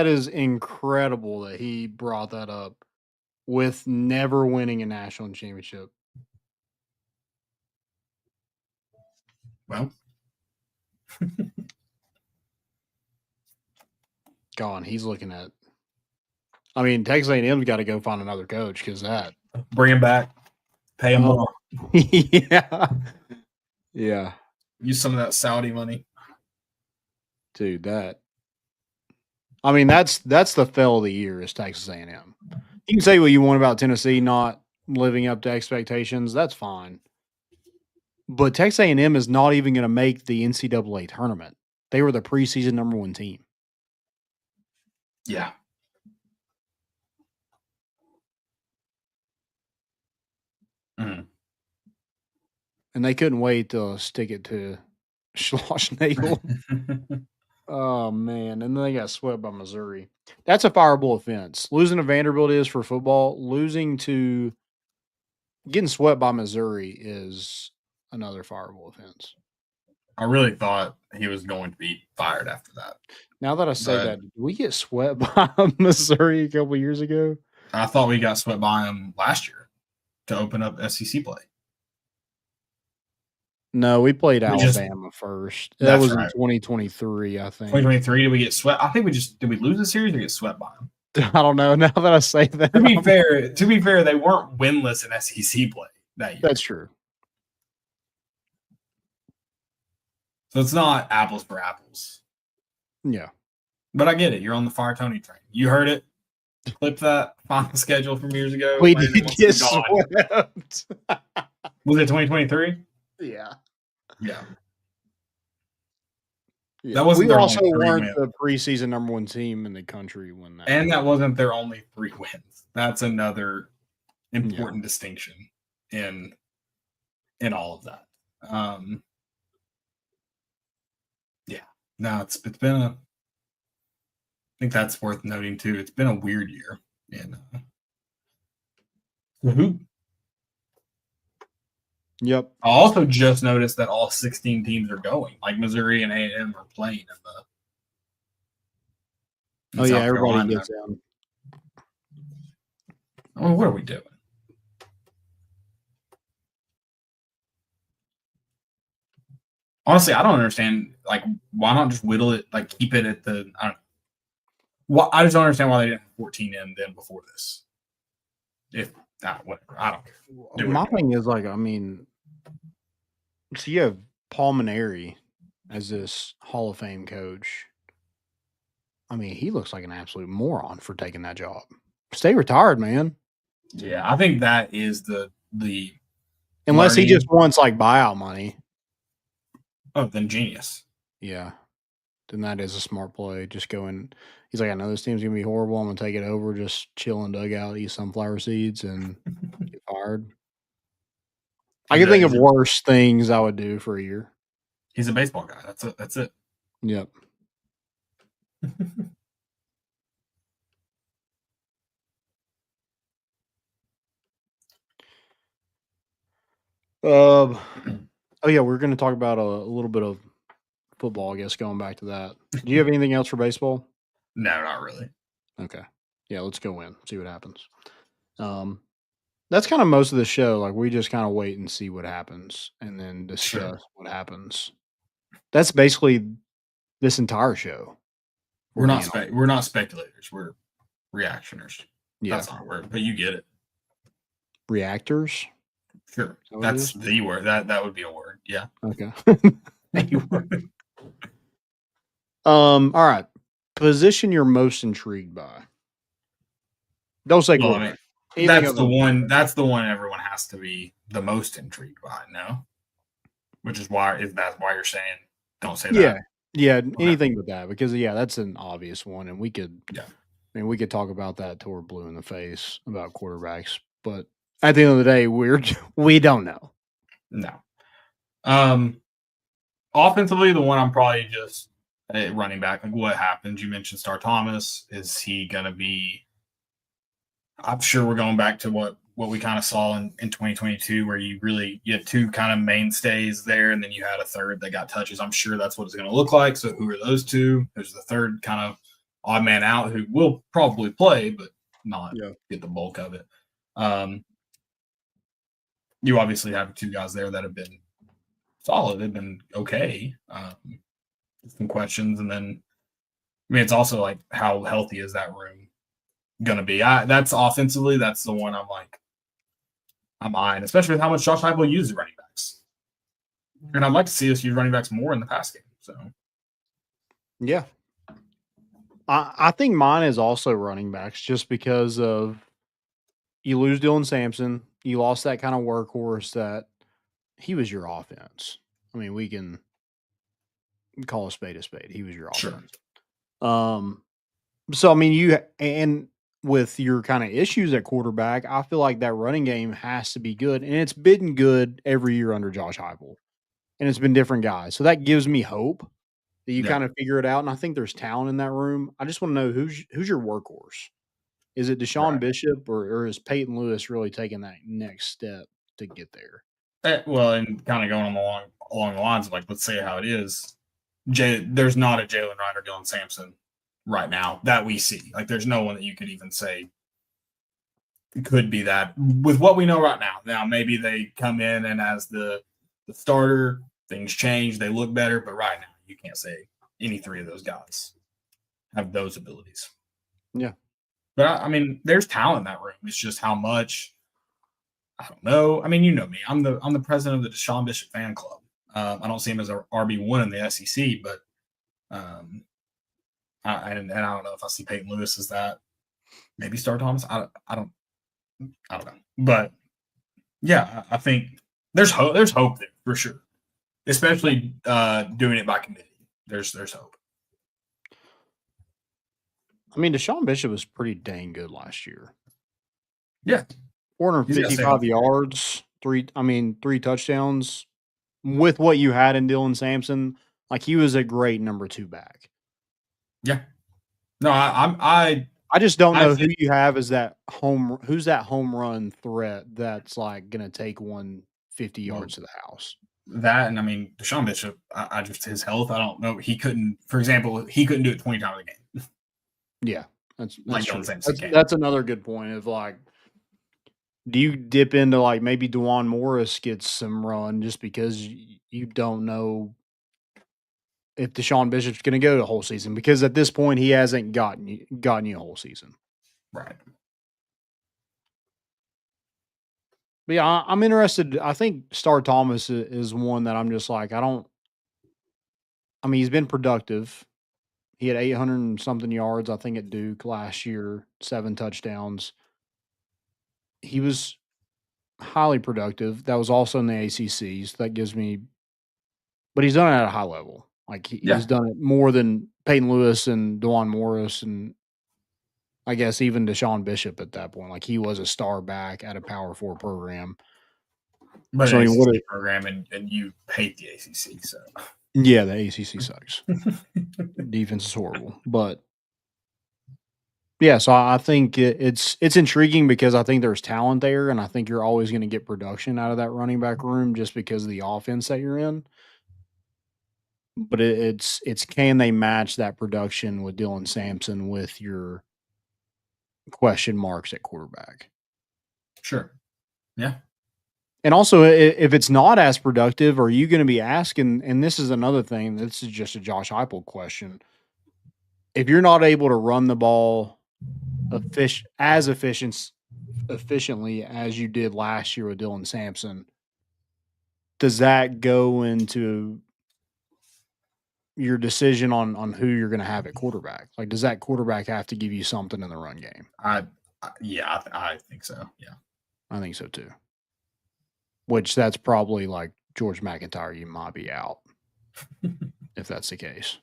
is incredible that he brought that up with never winning a national championship. Well, God, he's looking at. I mean, Texas A&M's got to go find another coach because that. Bring him back, pay him more. Yeah, yeah. Use some of that Saudi money. Dude, that. I mean, that's the fail of the year is Texas A&M. You can say what you want about Tennessee not living up to expectations. That's fine. But Texas A&M is not even going to make the NCAA tournament. They were the preseason #1 team. Yeah. Mm. And they couldn't wait to stick it to Schloss Nagel. Oh, man. And then they got swept by Missouri. That's a fireable offense. Losing to Vanderbilt is for football. Getting swept by Missouri is another fireable offense. I really thought he was going to be fired after that. Now that I say that, did we get swept by Missouri a couple years ago? I thought we got swept by him last year to open up SEC play. No, we played We just- Alabama first. That That's was right. in 2023, I think. 2023, did we get swept? I think did we lose the series or get swept by them? I don't know. Now that I say that, To be fair, they weren't winless in SEC play that year. that's true. So it's not apples for apples. Yeah. But I get it. You're on the Fire Tony train. You heard it. Clip that final schedule from years ago. We Landon did wants get to be gone. swept. Was it 2023? Yeah. Yeah. Yeah. That wasn't we their also only 3 weren't wins. the preseason number 1 team in the country when that. And that wasn't their only 3 wins. That's another important distinction in all of that. Yeah. No, it's been I think that's worth noting too. It's been a weird year in hoop. Yep. I also just noticed that all 16 teams are going. Like Missouri and A&M are playing in Oh, South yeah. Everybody Carolina. gets down. Oh, what are we doing? Honestly, I don't understand. Like, why not just whittle it? Like, keep it at the. I don't know. Well, I just don't understand why they didn't have 14 in then before this. If whatever, I don't care. Do My it. thing is like, I mean, so you have Paul Maneri as this Hall of Fame coach. I mean, he looks like an absolute moron for taking that job. Stay retired, man. Yeah, I think that is the Unless he learning- just wants like buyout money. then genius. Yeah. Then that is a smart play. Just going. He's like, I know this team's gonna be horrible. I'm gonna take it over. Just chill in dugout, eat sunflower seeds, and get fired. I can think of worse things I would do for a year. He's a baseball guy. That's it. Yep. Oh yeah, we're going to talk about a little bit of football. I guess going back to that. Do you have anything else for baseball? No, not really. Okay. Yeah, let's go in. See what happens. That's kind of most of the show. Like we just kind of wait and see what happens, and then discuss what happens. That's basically this entire show. We're not speculators. We're reactioners. Yeah. That's not a word, but you get it. Reactors. Sure. That what it That's is? the word. That would be a word. Yeah. Okay. All right. Position you're most intrigued by. Don't say Well, I quarterback. mean, Anything that's other the than- one. That's the one everyone has to be the most intrigued by. No, which is why that's why you're saying don't say that. Yeah. Yeah. Anything but that, because that's an obvious one, and we could. Yeah. I mean, we could talk about that till we're blue in the face about quarterbacks, but at the end of the day, we don't know. No. Offensively, the one I'm probably just running back. Like, what happens? You mentioned Star Thomas. Is he going to be? I'm sure we're going back to what we kind of saw in 2022, where you had 2 kind of mainstays there, and then you had a third that got touches. I'm sure that's what it's going to look like. So who are those 2? There's the third kind of odd man out who will probably play, but not get the bulk of it. You obviously have 2 guys there that have been solid. They've been okay. Some questions, and then I mean, it's also like how healthy is that room going to be? That's offensively. That's the one I'm eyeing, especially with how much Josh Heupel uses running backs. And I'd like to see us use running backs more in the pass game. So, yeah, I think mine is also running backs, just because of you lose Dylan Sampson, you lost that kind of workhorse that he was your offense. I mean, we can call a spade a spade. He was your offense. So I mean, and with your kind of issues at quarterback, I feel like that running game has to be good, and it's been good every year under Josh Heupel, and it's been different guys. So that gives me hope that you kind of figure it out. And I think there's talent in that room. I just want to know who's your workhorse. Is it Deshaun Bishop, or is Peyton Lewis really taking that next step to get there? Well, and kind of going along the lines of, like, let's say how it is. There's not a Jalen Wright or Dylan Sampson right now that we see. Like, there's no one that you could even say could be that with what we know right now. Now, maybe they come in and as the the starter. Things change. They look better. But right now, you can't say any three of those guys have those abilities. Yeah. But, I mean, there's talent in that room. It's just how much – I don't know. I mean, you know me. I'm the president of the Deshaun Bishop fan club. I don't see him as an RB1 in the SEC, but I don't know if I see Peyton Lewis as that. Maybe Star Thomas. I don't know. But yeah, I think there's hope. There's hope there for sure, especially doing it by committee. There's hope. I mean, Deshaun Bishop was pretty dang good last year. Yeah, 455 yards, three touchdowns. With what you had in Dylan Sampson, like he was a great number 2 back. Yeah. No, I just don't know who you have as who's that home run threat that's like going to take 150 yards to the house. That, and I mean, Deshaun Bishop, I just, his health, I don't know. He couldn't, for example, do it 20 times a game. Yeah. That's true. Game. That's another good point of like, do you dip into like maybe DeJuan Morris gets some run just because you don't know if Deshaun Bishop's going to go the whole season? Because at this point, he hasn't gotten you a whole season. Right. But yeah, I'm interested. I think Star Thomas is one that I'm just like, he's been productive. He had 800 and something yards, I think, at Duke last year, 7 touchdowns. He was highly productive. That was also in the ACC, so that gives me – but he's done it at a high level. Like, he's done it more than Peyton Lewis and DeJuan Morris and I guess even Deshaun Bishop at that point. Like, he was a star back at a Power 4 program. But so, what a program, and you hate the ACC, so. Yeah, the ACC sucks. Defense is horrible. But yeah, so I think it's intriguing because I think there's talent there, and I think you're always going to get production out of that running back room just because of the offense that you're in. But it's can they match that production with Dylan Sampson with your question marks at quarterback? Sure. Yeah. And also, if it's not as productive, are you going to be asking, and this is another thing, this is just a Josh Heupel question, if you're not able to run the ball as efficiently as you did last year with Dylan Sampson, does that go into your decision on who you're going to have at quarterback? Like, does that quarterback have to give you something in the run game? I think so. Yeah. I think so too. Which that's probably like George McIntyre, you might be out if that's the case.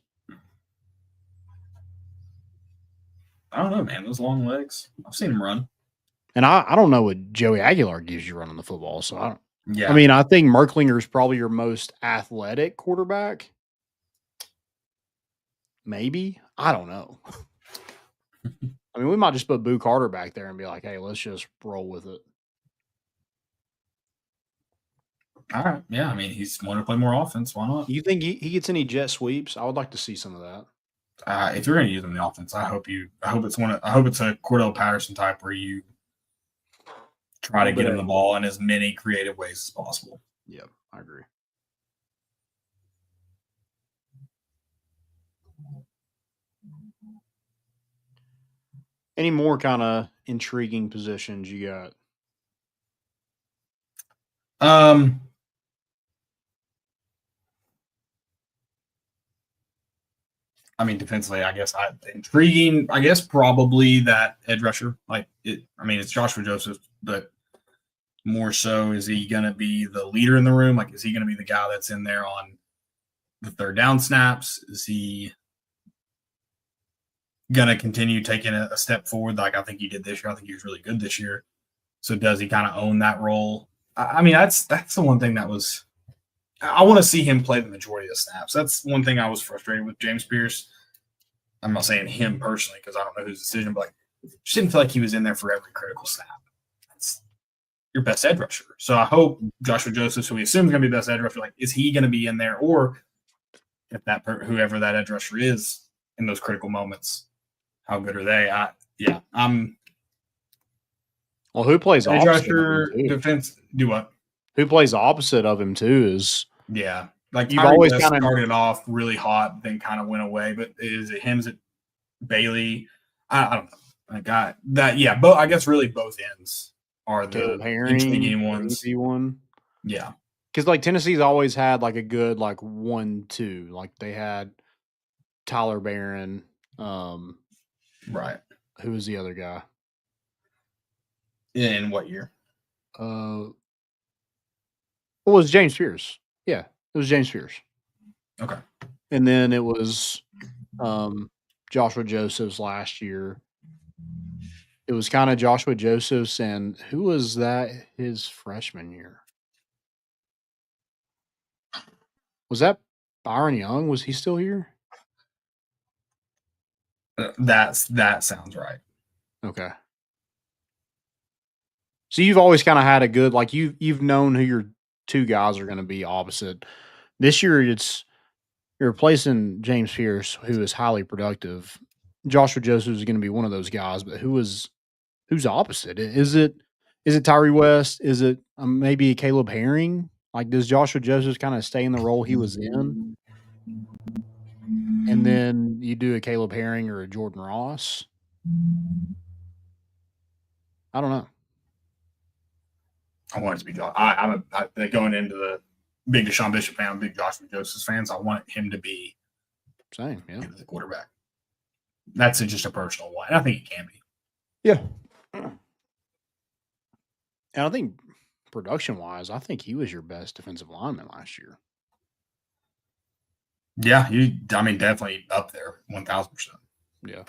I don't know, man. Those long legs. I've seen him run. And I don't know what Joey Aguilar gives you running the football. So I don't. Yeah. I mean, I think Merklinger is probably your most athletic quarterback. Maybe. I don't know. I mean, we might just put Boo Carter back there and be like, hey, let's just roll with it. All right. Yeah. I mean, he's wanting to play more offense. Why not? You think he gets any jet sweeps? I would like to see some of that. If you're going to use him in the offense, I hope it's a Cordell Patterson type where you try to get him the ball in as many creative ways as possible. Yep, I agree. Any more kind of intriguing positions you got? I mean, defensively, I guess intriguing. I guess probably that edge rusher. It's Joshua Joseph, but more so, is he going to be the leader in the room? Like, is he going to be the guy that's in there on the third down snaps? Is he going to continue taking a step forward like I think he did this year? I think he was really good this year. So does he kind of own that role? I mean, that's the one thing that was – I want to see him play the majority of the snaps. That's one thing I was frustrated with James Pierce. I'm not saying him personally because I don't know his decision, but just didn't feel like he was in there for every critical snap. That's your best edge rusher. So I hope Joshua Joseph, who we assume is going to be the best edge rusher, is he going to be in there? Or if whoever that edge rusher is in those critical moments, how good are they? Well, who plays edge rusher defense? Do what? who plays opposite of him too is like you've Tyree always West kinda- started off really hot, then kind of went away. But is it him? Is it Bailey? I don't know. Like I guess really both ends are the Caleb Herring, intriguing ones. one. Yeah, because like Tennessee's always had like a good like 1-2. Like they had Tyler Barron. right. Who was the other guy? In what year? It was James Pierce. Yeah, it was James Pierce. Okay. And then it was Joshua Josephs last year. It was kind of Joshua Josephs, and who was that his freshman year? Was that Byron Young? Was he still here? That sounds right. Okay. So you've always kind of had a good, like you've known who your two guys are going to be opposite. This year, you're replacing James Pierce, who is highly productive. Joshua Joseph is going to be one of those guys, but who's opposite? Is it Tyree West? Is it maybe Caleb Herring? Like, does Joshua Joseph kind of stay in the role he was in? And then you do a Caleb Herring or a Jordan Ross? I don't know. I want it to be Josh. I'm going into the big Deshaun Bishop fan, big Joshua Josephs fans. I want him to be Same, yeah. the quarterback. That's just a personal one. I think it can be. Yeah. And I think production-wise, I think he was your best defensive lineman last year. Yeah, definitely up there, 1,000%. Yeah.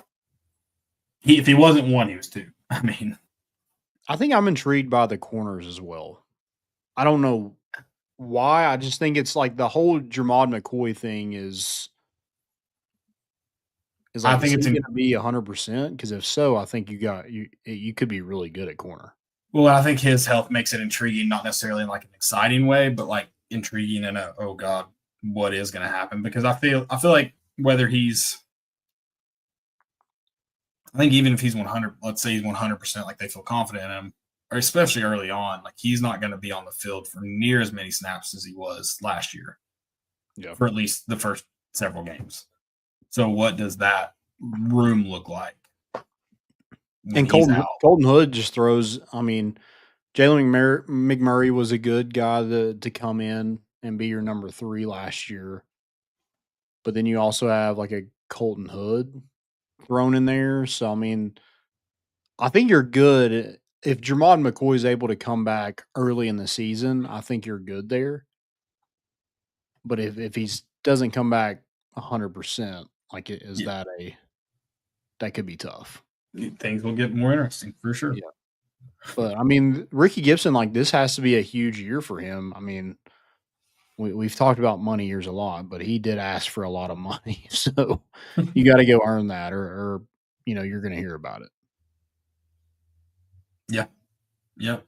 If he wasn't one, he was two. I think I'm intrigued by the corners as well. I don't know why. I just think it's like the whole Jermod McCoy thing is like, I think it's going to be 100%. Because if so, I think you could be really good at corner. Well, I think his health makes it intriguing, not necessarily in like an exciting way, but like intriguing in a, oh God, what is going to happen? Because I feel like whether I think even if he's 100, let's say he's 100%, like they feel confident in him, or especially early on, like he's not going to be on the field for near as many snaps as he was last year. Yeah. For at least the first several games. So what does that room look like? And Colton Hood just throws. Jalen McMurray was a good guy to come in and be your number 3 last year. But then you also have like a Colton Hood thrown in there. So, I think you're good. If Jermod McCoy is able to come back early in the season, I think you're good there. But if he doesn't come back 100%, like that could be tough. Things will get more interesting for sure. Yeah. But Ricky Gibson, like this has to be a huge year for him. We've talked about money years a lot, but he did ask for a lot of money. So you got to go earn that or you're going to hear about it. Yeah. Yep.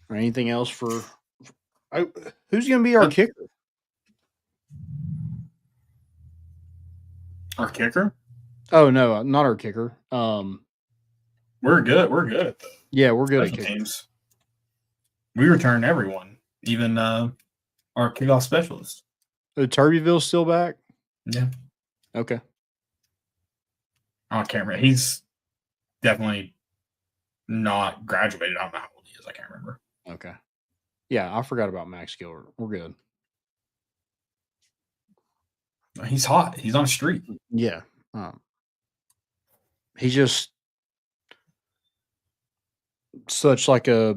Or anything else who's going to be our kicker? Our kicker? Oh no, not our kicker. We're good. We're good at we're good at games. We return everyone, even our kickoff specialist. Turbyville's still back? Yeah. Okay. I can't remember. He's definitely not graduated. I don't know how old he is. I can't remember. Okay. Yeah, I forgot about Max Gilbert. We're good. He's hot. He's on a streak. Yeah. He's just such like a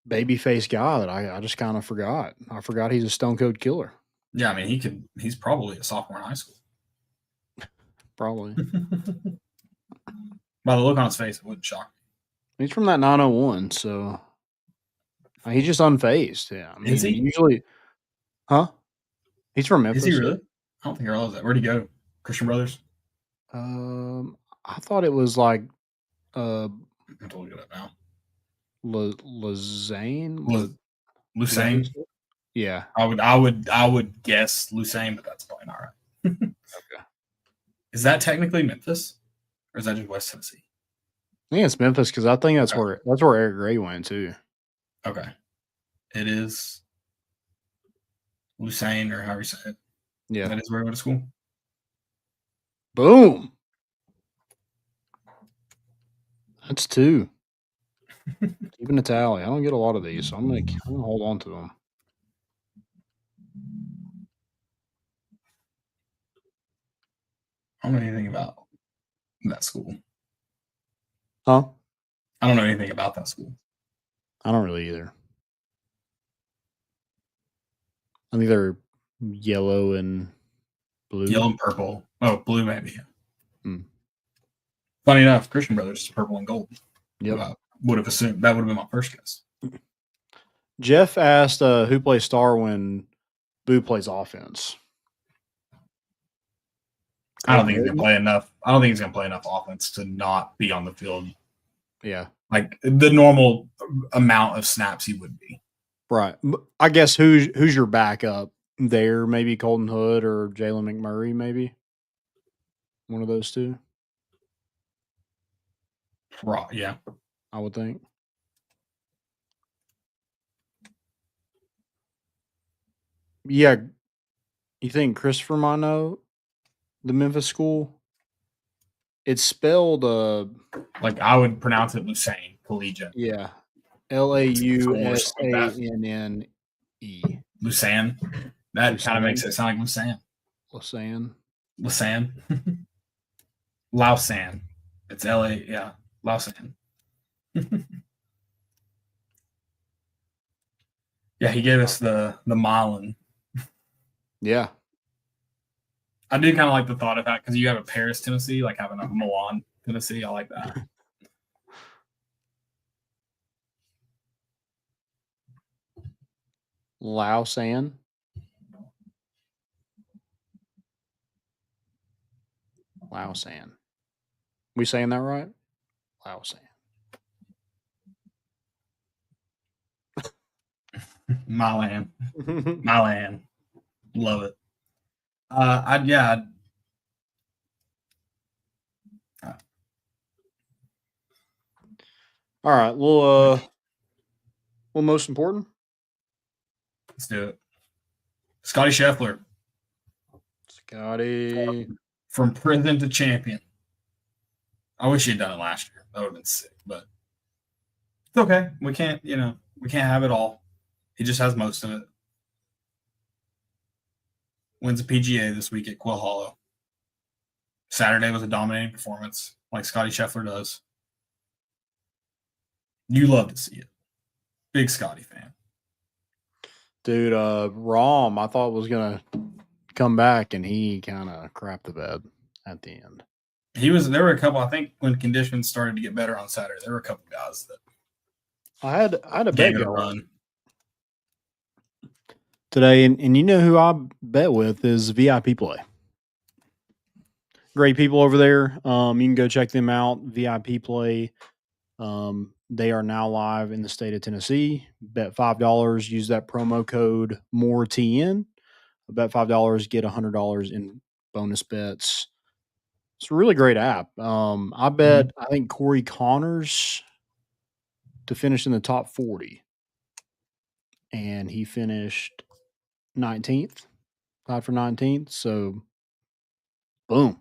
baby-faced guy that I just kind of forgot. I forgot he's a stone cold killer. Yeah, he's probably a sophomore in high school. Probably. By the look on his face, it wouldn't shock me. He's from that 901, so he's just unfazed. Yeah. Is he? Usually, huh? He's from Memphis. Is he really? I don't think I realized that. Where'd he go? Christian Brothers? I thought it was like I'm totally good at now. Lausanne? Lausanne? Yeah. I would guess Lausanne, but that's probably not right. Okay. Is that technically Memphis? Or is that just West Tennessee? I think it's Memphis because I think that's where Eric Gray went too. Okay. It is Lucerne or however you say it. Yeah. That is where he went to school. Boom. That's 2. Keeping a tally. I don't get a lot of these, so I'm gonna hold on to them. I don't know anything about that school. Huh? I don't know anything about that school. I don't really either. I think they're yellow and blue. Yellow and purple. Oh, blue maybe. Hmm. Funny enough, Christian Brothers is purple and gold. Yep. I would have assumed that would have been my first guess. Jeff asked who plays star when Boo plays offense. I don't think he's gonna play enough. I don't think he's gonna play enough offense to not be on the field. Yeah. Like the normal amount of snaps he would be. Right. I guess who's your backup there? Maybe Colton Hood or Jalen McMurray, maybe? One of those two? Yeah. I would think. Yeah. You think Christopher might know the Memphis school? It's spelled like I would pronounce it Lucerne Collegiate. Yeah. Lausanne. Lucerne. That kind of makes it sound like Lucerne. Lausanne. Lausanne. It's LA, yeah. Lausanne. Yeah, he gave us the Milan. Yeah. I do kind of like the thought of that because you have a Paris, Tennessee, like having a Milan, Tennessee. I like that. Lausanne. We saying that right? Lausanne. Milan. Love it. All right. Well, most important? Let's do it. Scotty Scheffler. Scotty. From prison to champion. I wish he'd done it last year. That would have been sick, but it's okay. We can't have it all. He just has most of it. Wins a PGA this week at Quail Hollow. Saturday was a dominating performance, like Scotty Scheffler does. You love to see it. Big Scotty fan. Dude, Rahm, I thought was going to come back, and he kind of crapped the bed at the end. There were a couple, I think, when conditions started to get better on Saturday, there were a couple guys that I had a bet gave it a run today, and you know who I bet with is VIP Play. Great people over there. You can go check them out. VIP Play. They are now live in the state of Tennessee. Bet $5. Use that promo code MORETN. Bet $5, get $100 in bonus bets. It's a really great app. I bet I think Corey Connors to finish in the top 40, and he finished 19th, tied for 19th. So, boom,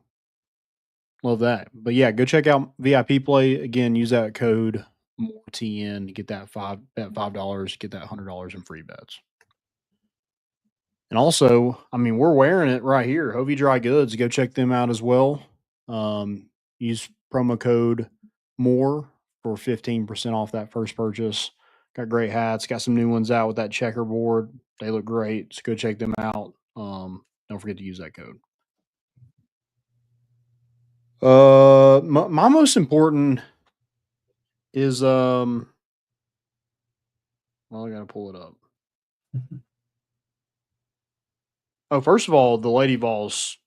love that. But yeah, go check out VIP Play again. Use that code MORETN to get that $5, get that $100 in free bets. And also, I mean, we're wearing it right here. Hovey Dry Goods. Go check them out as well. Use promo code MORE for 15% off that first purchase. Got great hats. Got some new ones out with that checkerboard. They look great. So go check them out. Don't forget to use that code. My most important is well, I gotta pull it up. Oh, first of all, the Lady Vols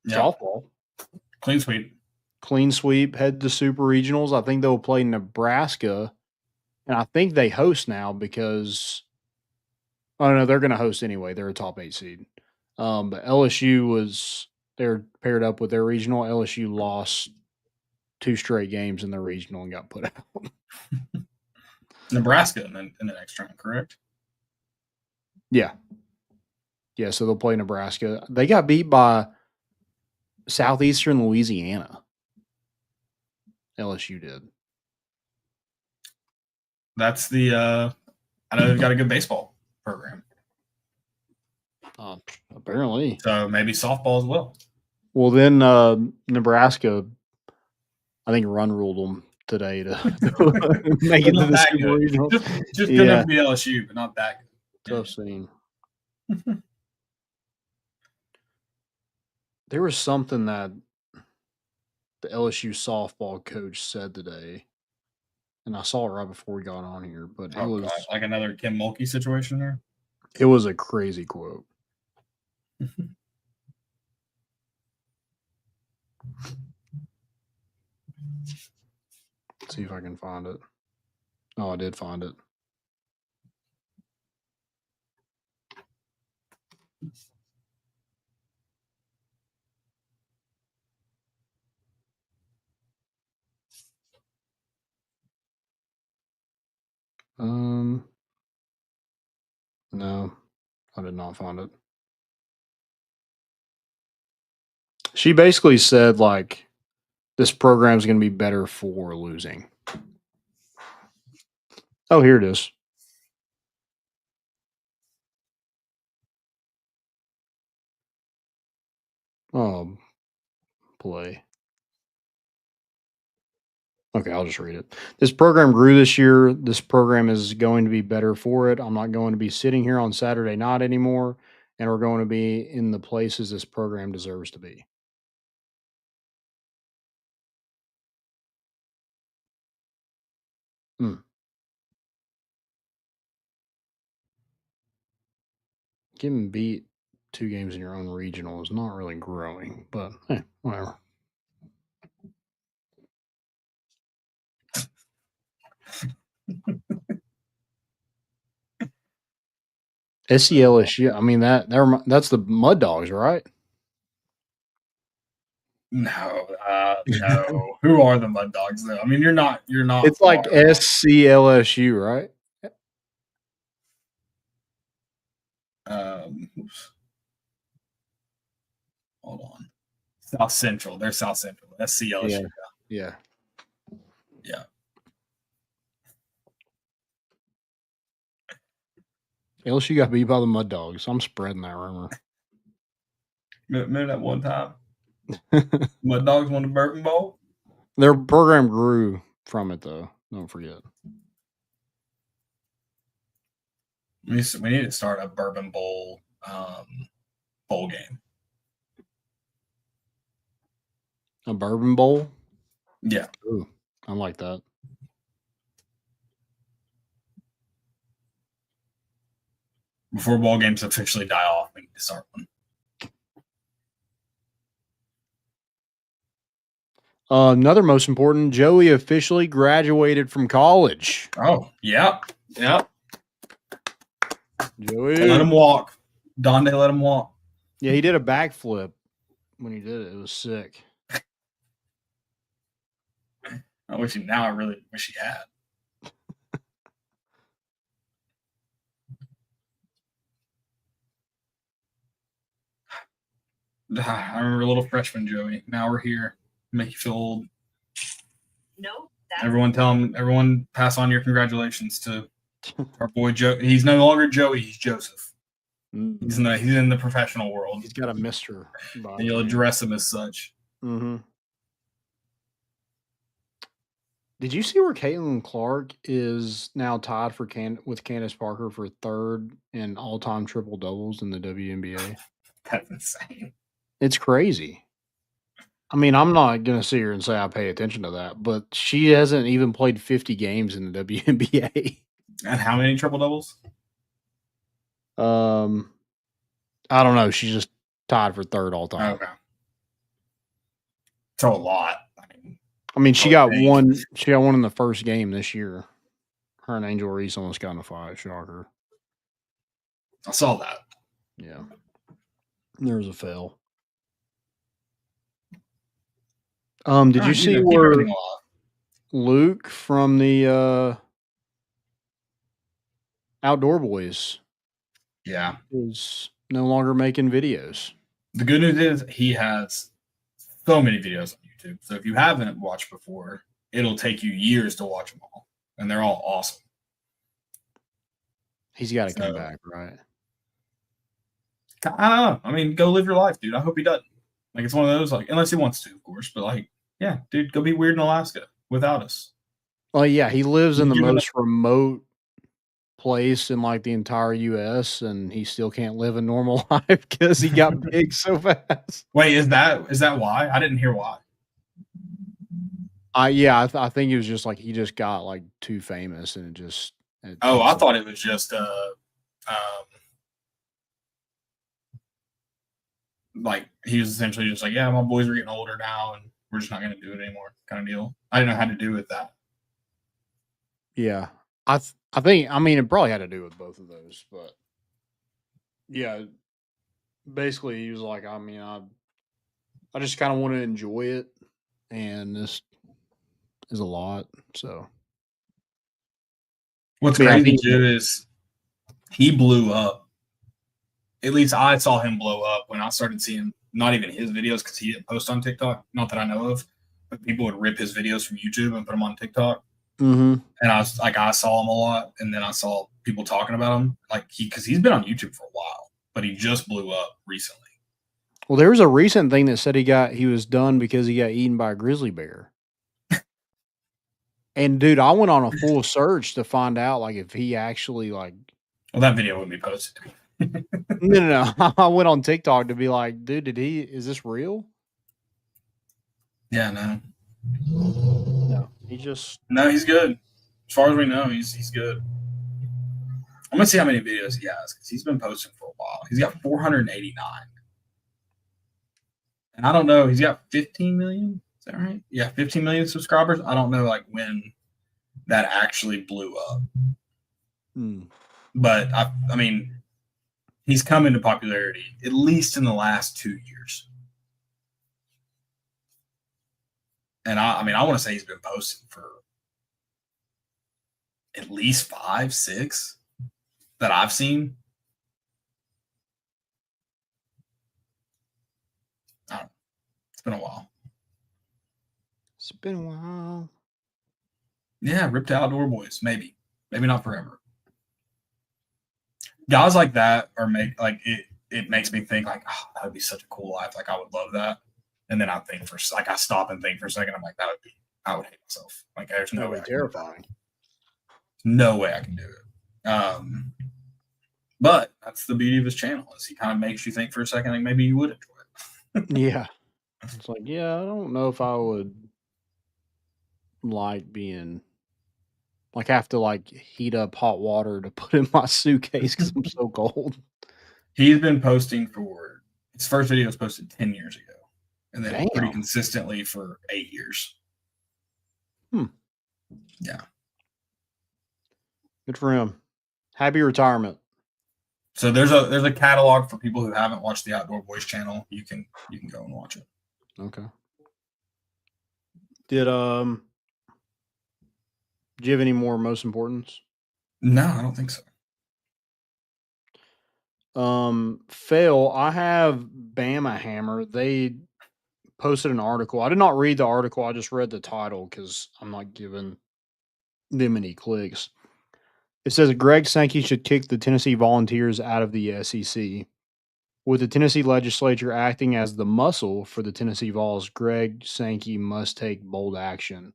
softball. Clean sweep, head to Super Regionals. I think they'll play Nebraska. And I think they host now because no, they're gonna host anyway. They're a top 8 seed. But LSU they're paired up with their regional. LSU lost 2 straight games in the regional and got put out. Nebraska in the next round, correct? Yeah. Yeah, so they'll play Nebraska. They got beat by Southeastern Louisiana. LSU did. That's the I know they've got a good baseball program. Apparently. So maybe softball as well. Well, then Nebraska, I think, run ruled them today to make it to the Super Regional. Just good enough to be LSU, but not that good. Tough scene. There was something that the LSU softball coach said today, and I saw it right before we got on here, but it was God, like another Kim Mulkey situation there. It was a crazy quote. Let's see if I can find it. Oh, I did find it. No, I did not find it. She basically said, like, this program is going to be better for losing. Oh, here it is. Oh, play. Okay, I'll just read it. This program grew this year. This program is going to be better for it. I'm not going to be sitting here on Saturday night anymore, and we're going to be in the places this program deserves to be. Getting beat 2 games in your own regional is not really growing, but hey, whatever. SCLSU. I mean that's the Mud Dogs, right? No. Who are the Mud Dogs though? I mean, you're not. It's like SCLSU, right? Hold on. South Central. They're South Central. SCLSU. Yeah. LSU got beat by the Mud Dogs. I'm spreading that rumor. Remember that one time? Mud Dogs won the Bourbon Bowl? Their program grew from it, though. Don't forget. We need to start a Bourbon Bowl bowl game. A Bourbon Bowl? Yeah. Ooh, I like that. Before bowl games officially die off, we need to start one. Another most important, Joey officially graduated from college. Oh, yeah. Joey. Let him walk. Donde let him walk. Yeah, he did a backflip when he did it. It was sick. I really wish he had. I remember a little freshman Joey. Now we're here. Make you feel old. No. Everyone pass on your congratulations to our boy Joe. He's no longer Joey, he's Joseph. Mm-hmm. He's in the professional world. He's got a Mr. And you'll address him as such. Mm-hmm. Did you see where Caitlin Clark is now tied with Candace Parker for 3rd in all-time triple doubles in the WNBA? That's insane. It's crazy. I mean, I'm not going to sit here and say I pay attention to that, but she hasn't even played 50 games in the WNBA. And how many triple doubles? I don't know. She's just tied for 3rd all time. Okay. It's a lot. I mean, she got one. She got one in the first game this year. Her and Angel Reese almost got in a fight. Shocker. I saw that. Yeah. There was a fail. Did you see keep where everything alive. Luke from the Outdoor Boys Yeah. is no longer making videos? The good news is he has so many videos on YouTube. So if you haven't watched before, it'll take you years to watch them all, and they're all awesome. He's got to come back, right? I don't know. I mean, go live your life, dude. I hope he doesn't. Like, it's one of those, like, unless he wants to, of course. But, like, yeah, dude, go be weird in Alaska without us. Well, yeah, he lives in the You're gonna- most remote place in like the entire U.S. and he still can't live a normal life because he got big so fast. Wait, is that why? I didn't hear why. I think it was just like he just got like too famous and I thought it was just like he was essentially just like, yeah, my boys are getting older now and we're just not going to do it anymore, kind of deal. I didn't know how to do with that. Yeah, I think it probably had to do with both of those, but yeah, basically he was like, I just kind of want to enjoy it, and this is a lot. So What's yeah, crazy too is he blew up. At least I saw him blow up when I started seeing not even his videos because he didn't post on TikTok, not that I know of, but people would rip his videos from YouTube and put them on TikTok. Mm-hmm. And I saw him a lot, and then I saw people talking about him, like because he's been on YouTube for a while, but he just blew up recently. Well, there was a recent thing that said he was done because he got eaten by a grizzly bear. And dude, I went on a full search to find out like if he actually like. Well, that video wouldn't be posted. No. I went on TikTok to be like, dude, is this real? Yeah, no. No, No, he's good. As far as we know, he's good. I'm gonna see how many videos he has because he's been posting for a while. He's got 489, and I don't know. He's got 15 million. Is that right? Yeah, 15 million subscribers. I don't know like when that actually blew up, but I mean, he's come into popularity at least in the last 2 years. And I want to say he's been posting for at least 5, 6 that I've seen. I don't know. It's been a while. It's been a while. Yeah, ripped Outdoor Boys. Maybe not forever. Guys like that it makes me think like, oh, that would be such a cool life. Like I would love that. And then I stop and think for a second. I'm like, I would hate myself. Like there's no way. Terrifying. No way I can do it. But that's the beauty of his channel is he kind of makes you think for a second, like maybe you would enjoy it. Yeah. It's like, yeah, I don't know if I would like being like have to like heat up hot water to put in my suitcase because I'm so cold. He's been posting for his first video was posted 10 years ago. And then pretty Damn. consistently for 8 years. Yeah. Good for him. Happy retirement. So there's a catalog for people who haven't watched the Outdoor Boys channel. You can go and watch it. Okay. Did you have any more most importance? No, I don't think so. Phil, I have Bama Hammer. They posted an article. I did not read the article. I just read the title because I'm not giving them any clicks. It says Greg Sankey should kick the Tennessee Volunteers out of the SEC. With the Tennessee legislature acting as the muscle for the Tennessee Vols, Greg Sankey must take bold action.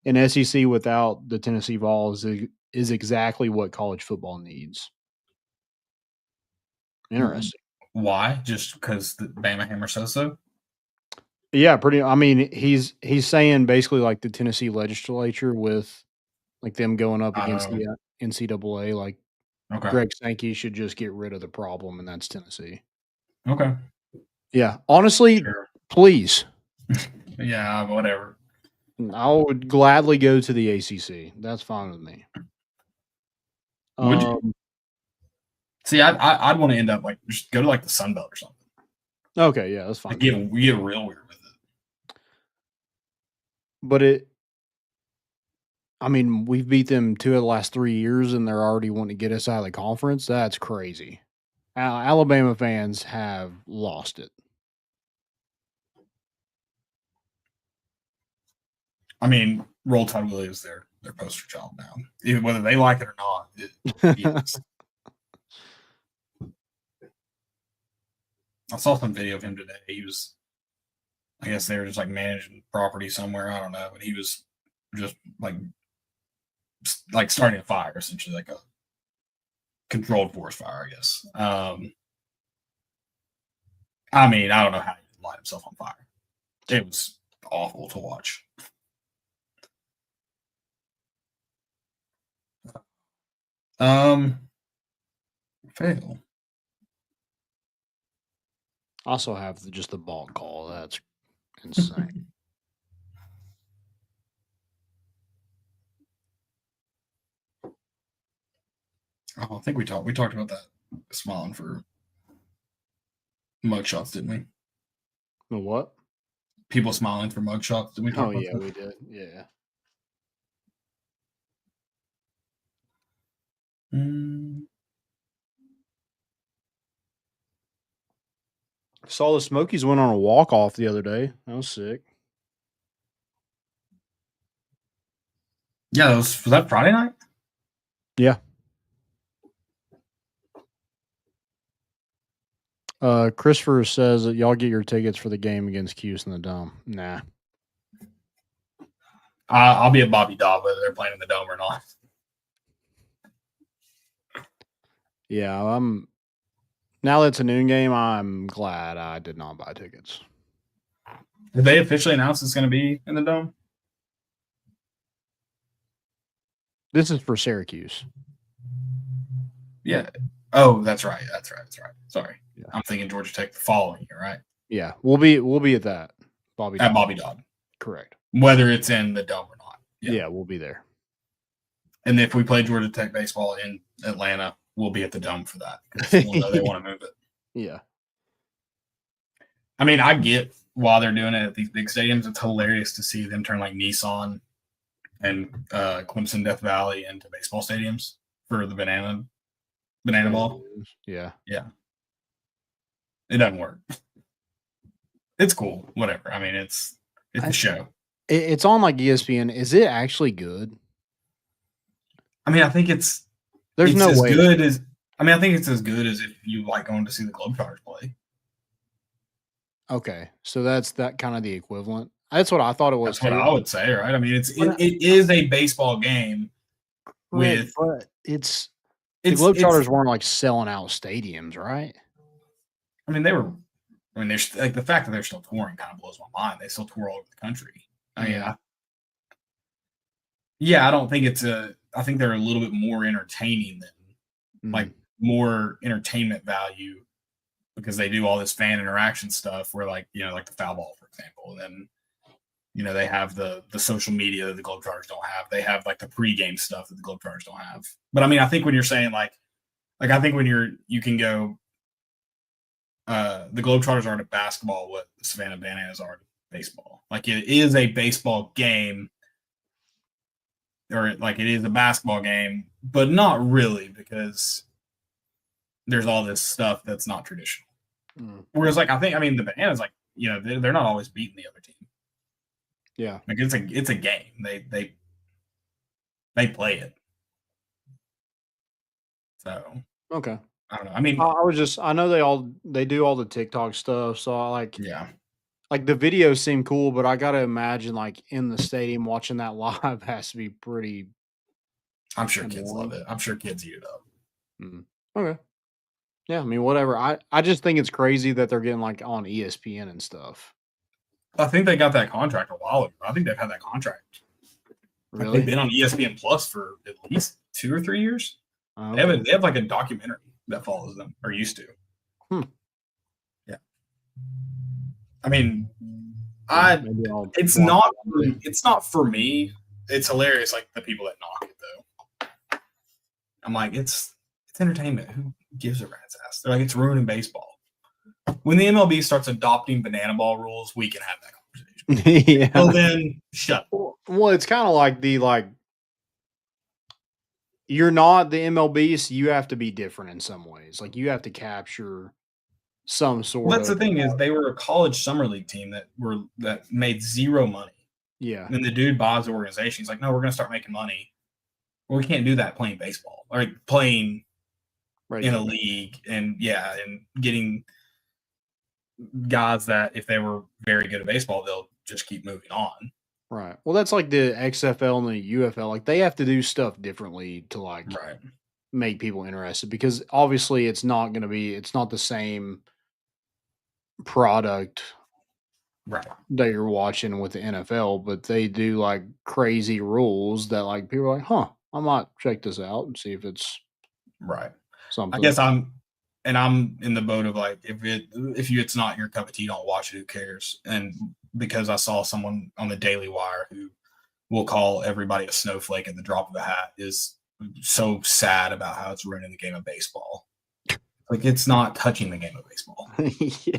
An SEC without the Tennessee Vols is exactly what college football needs. Interesting. Why? Just because the Bama Hammer says so? Yeah, pretty. I mean, he's saying basically like the Tennessee legislature with like them going up against the NCAA. Like Greg Sankey should just get rid of the problem, and that's Tennessee. Okay. Yeah, honestly, please. Yeah, whatever. I would gladly go to the ACC. That's fine with me. Would you? See, I'd want to end up like just go to like the Sun Belt or something. Okay, yeah, that's fine. Like, get real weird with it. But we've beat them 2 of the last 3 years, and they're already wanting to get us out of the conference. That's crazy. Alabama fans have lost it. I mean, Roll Tide Willie is their poster child now. Even whether they like it or not, he is. I saw some video of him today. He was, I guess they were just like managing property somewhere. I don't know. But he was just like starting a fire, essentially, like a controlled forest fire, I guess. I mean, I don't know how he could light himself on fire. It was awful to watch. Fail. Also have just the ball call. That's insane. Oh, I think we talked about that smiling for mugshots, didn't we? The what? People smiling for mugshots. Did we talk about that? We did. Yeah. Saw the Smokies went on a walk-off the other day. That was sick. Yeah, was that Friday night? Yeah. Christopher says that y'all get your tickets for the game against Cuse in the Dome. Nah. I'll be at Bobby Dodd whether they're playing in the Dome or not. Yeah, now that it's a noon game, I'm glad I did not buy tickets. Did they officially announce it's going to be in the Dome? This is for Syracuse. Yeah. Oh, that's right. Sorry. Yeah. I'm thinking Georgia Tech the following year, right? Yeah, we'll be at that. Bobby Dodd. Correct. Whether it's in the Dome or not. Yeah, we'll be there. And if we play Georgia Tech baseball in Atlanta, we'll be at the Dome for that because they want to move it. Yeah. I mean, I get why they're doing it at these big stadiums. It's hilarious to see them turn like Nissan and Clemson Death Valley into baseball stadiums for the banana ball. Yeah. Yeah. It doesn't work. It's cool. Whatever. I mean, it's a show. It's on like ESPN. Is it actually good? I mean, I think it's no as way. Good as I think it's as good as if you like going to see the Globetrotters play. Okay, so that's that kind of the equivalent. That's what I thought it was. That's what I would say, right? I mean, it is a baseball game but the Globetrotters weren't like selling out stadiums, right? I mean, they're like the fact that they're still touring kind of blows my mind. They still tour all over the country. I mean, I don't think I think they're a little bit more entertaining than like more entertainment value because they do all this fan interaction stuff where like the foul ball, for example, and then they have the social media that the Globetrotters don't have. They have like the pregame stuff that the Globetrotters don't have. But I mean, I think when you're saying like I think when you can go the Globetrotters are to basketball what the Savannah Bananas are to baseball. Like it is a baseball game, or like it is a basketball game, but not really because there's all this stuff that's not traditional. Whereas like the Bananas, like they're not always beating the other team. Yeah, like it's a game. They play it. So okay. I don't know. I mean, I know they do all the TikTok stuff. So I like the videos seem cool, but I gotta imagine like in the stadium watching that live has to be pretty. I'm sure kids love it. I'm sure kids eat it up. Okay. Yeah, I mean, whatever. I just think it's crazy that they're getting like on ESPN and stuff. I think they got that contract a while ago. I think they've had that contract. Really? Like they've been on ESPN Plus for at least 2 or 3 years. Okay. They have like a documentary that follows them, or used to. Yeah. I mean, it's not for me. It's hilarious, like the people that knock it though. I'm like, it's entertainment. Who gives a rat's ass? They're like, it's ruining baseball. When the MLB starts adopting banana ball rules, we can have that conversation. Yeah. Well, then shut up. Well, it's kind of like you're not the MLB, so you have to be different in some ways. Like you have to capture some sort That's the of thing is they were a college summer league team that made zero money. yeah. And the dude buys the organization. He's like, no, we're going to start making money. Well, we can't do that playing baseball or playing in a league and getting guys that if they were very good at baseball, they'll just keep moving on. Right. Well, that's like the XFL and the UFL. Like they have to do stuff differently to like make people interested because obviously it's not the same product that you're watching with the NFL, but they do like crazy rules that like people are like, huh, I might check this out and see if it's something. I guess I'm in the boat of like if it's not your cup of tea, don't watch it. Who cares? And because I saw someone on the Daily Wire who will call everybody a snowflake at the drop of a hat is so sad about how it's ruining the game of baseball. Like it's not touching the game of baseball. Yeah.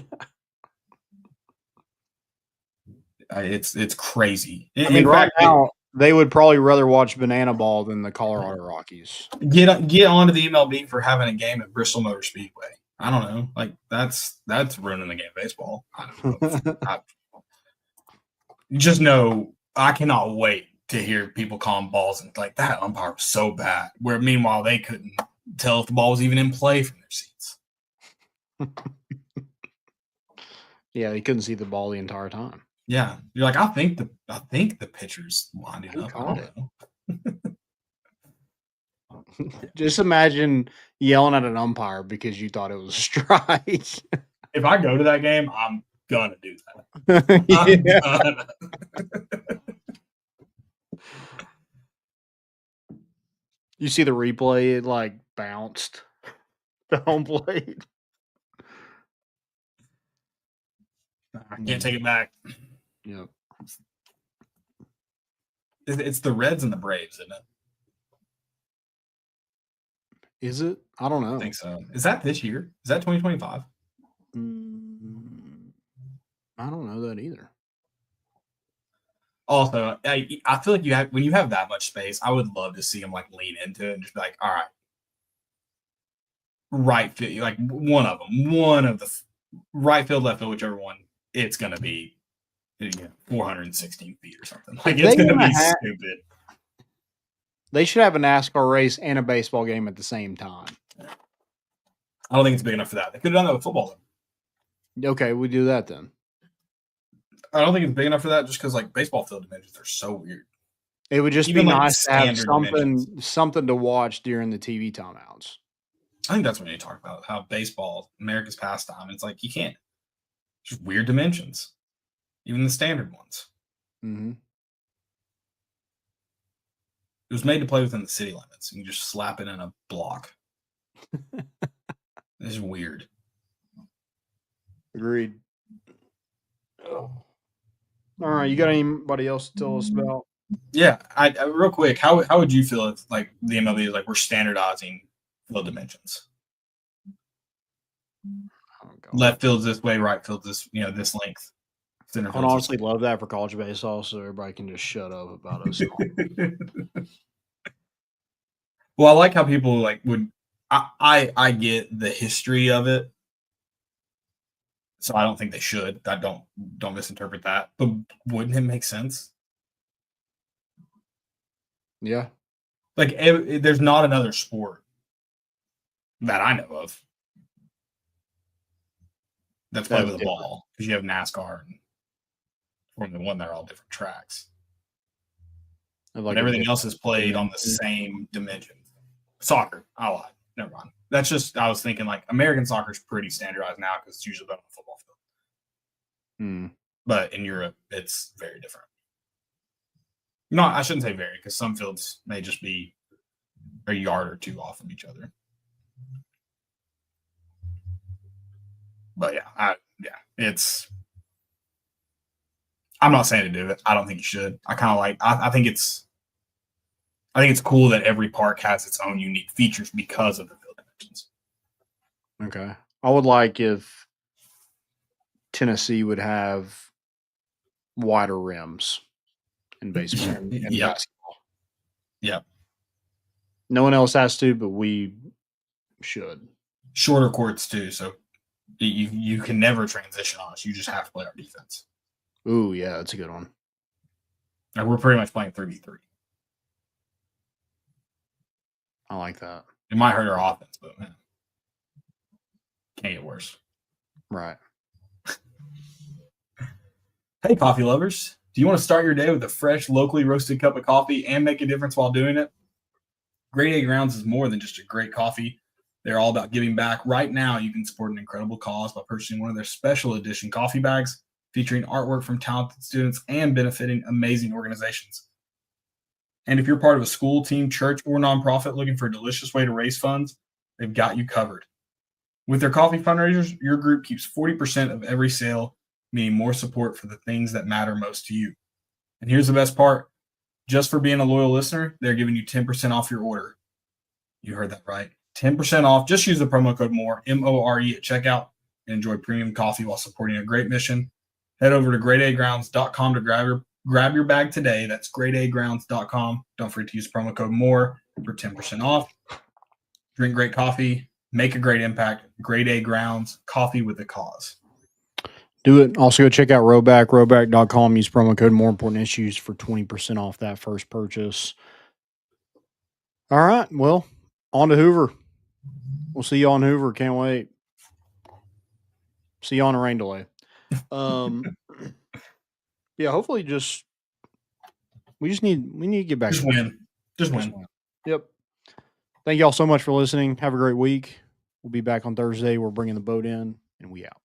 It's crazy. I mean, right now they would probably rather watch Banana Ball than the Colorado Rockies. Get onto the MLB for having a game at Bristol Motor Speedway. I don't know. Like that's ruining the game of baseball. I don't know. Just know I cannot wait to hear people calling balls and like that umpire was so bad. Where meanwhile they couldn't tell if the ball was even in play from their seats. Yeah, they couldn't see the ball the entire time. Yeah, you're like I think the pitcher's winding up. I don't know. Just imagine yelling at an umpire because you thought it was a strike. If I go to that game, I'm gonna do that. You see the replay, it like bounced the home plate. I can't take it back. Yep. It's the Reds and the Braves, isn't it? Is it? I don't know. I think so. Is that this year? Is that 2025? I don't know that either. Also, I feel like when you have that much space, I would love to see them like lean into it and just be like, all right, right field, like one of the right field, left field, whichever one, it's going to be 416 feet or something. Like it's going to be stupid. They should have a NASCAR race and a baseball game at the same time. I don't think it's big enough for that. They could have done that with football. Okay, we do that then. I don't think it's big enough for that just because like baseball field dimensions are so weird. It would just be nice to have something to watch during the TV timeouts. I think that's what you talk about, how baseball, America's pastime. It's like you can't. Just weird dimensions. Even the standard ones. Mm-hmm. It was made to play within the city limits. You can just slap it in a block. This is weird. Agreed. All right, you got anybody else to tell us about? Yeah, I real quick, how would you feel if like the MLB is like we're standardizing field dimensions? Left field's this way, right field's this this length. I would honestly love that for college baseball, so everybody can just shut up about us. Well, I like how people like would. I get the history of it, so I don't think they should. I don't misinterpret that. But wouldn't it make sense? Yeah. Like there's not another sport that I know of that's played with a ball because you have NASCAR and Formula One. They're all different tracks. Like everything else is played on the same dimension. Soccer, I lied. Never mind. That's just I was thinking like American soccer is pretty standardized now because it's usually done on a football field. But in Europe, it's very different. No, I shouldn't say very because some fields may just be a yard or two off of each other. But it's. I'm not saying to do it. I don't think you should. I kind of like. I think it's cool that every park has its own unique features because of the field dimensions. Okay, I would like if Tennessee would have wider rims in baseball and Yep. basketball. Yep. No one else has to, but we should. Shorter courts too, so you can never transition on us. You just have to play our defense. Ooh, yeah, that's a good one. And we're pretty much playing 3v3. I like that. It might hurt our offense, but man, can't get worse. Right. Hey, coffee lovers. Do you want to start your day with a fresh, locally roasted cup of coffee and make a difference while doing it? Grade A Grounds is more than just a great coffee. They're all about giving back. Right now, you can support an incredible cause by purchasing one of their special edition coffee bags featuring artwork from talented students and benefiting amazing organizations. And if you're part of a school, team, church, or nonprofit looking for a delicious way to raise funds, they've got you covered. With their coffee fundraisers, your group keeps 40% of every sale, meaning more support for the things that matter most to you. And here's the best part. Just for being a loyal listener, they're giving you 10% off your order. You heard that right. 10% off. Just use the promo code MORE, M-O-R-E, at checkout and enjoy premium coffee while supporting a great mission. Head over to gradeagrounds.com to grab your bag today. That's gradeagrounds.com. Don't forget to use promo code MORE for 10% off. Drink great coffee. Make a great impact. Grade A Grounds, coffee with a cause. Do it. Also, go check out Rowback.com. Use promo code More Important Issues for 20% off that first purchase. All right. Well, on to Hoover. We'll see you on Hoover. Can't wait. See you on a rain delay. Yeah, hopefully we need to get back. Just win. Just win. Yep. Thank y'all so much for listening. Have a great week. We'll be back on Thursday. We're bringing the boat in, and we out.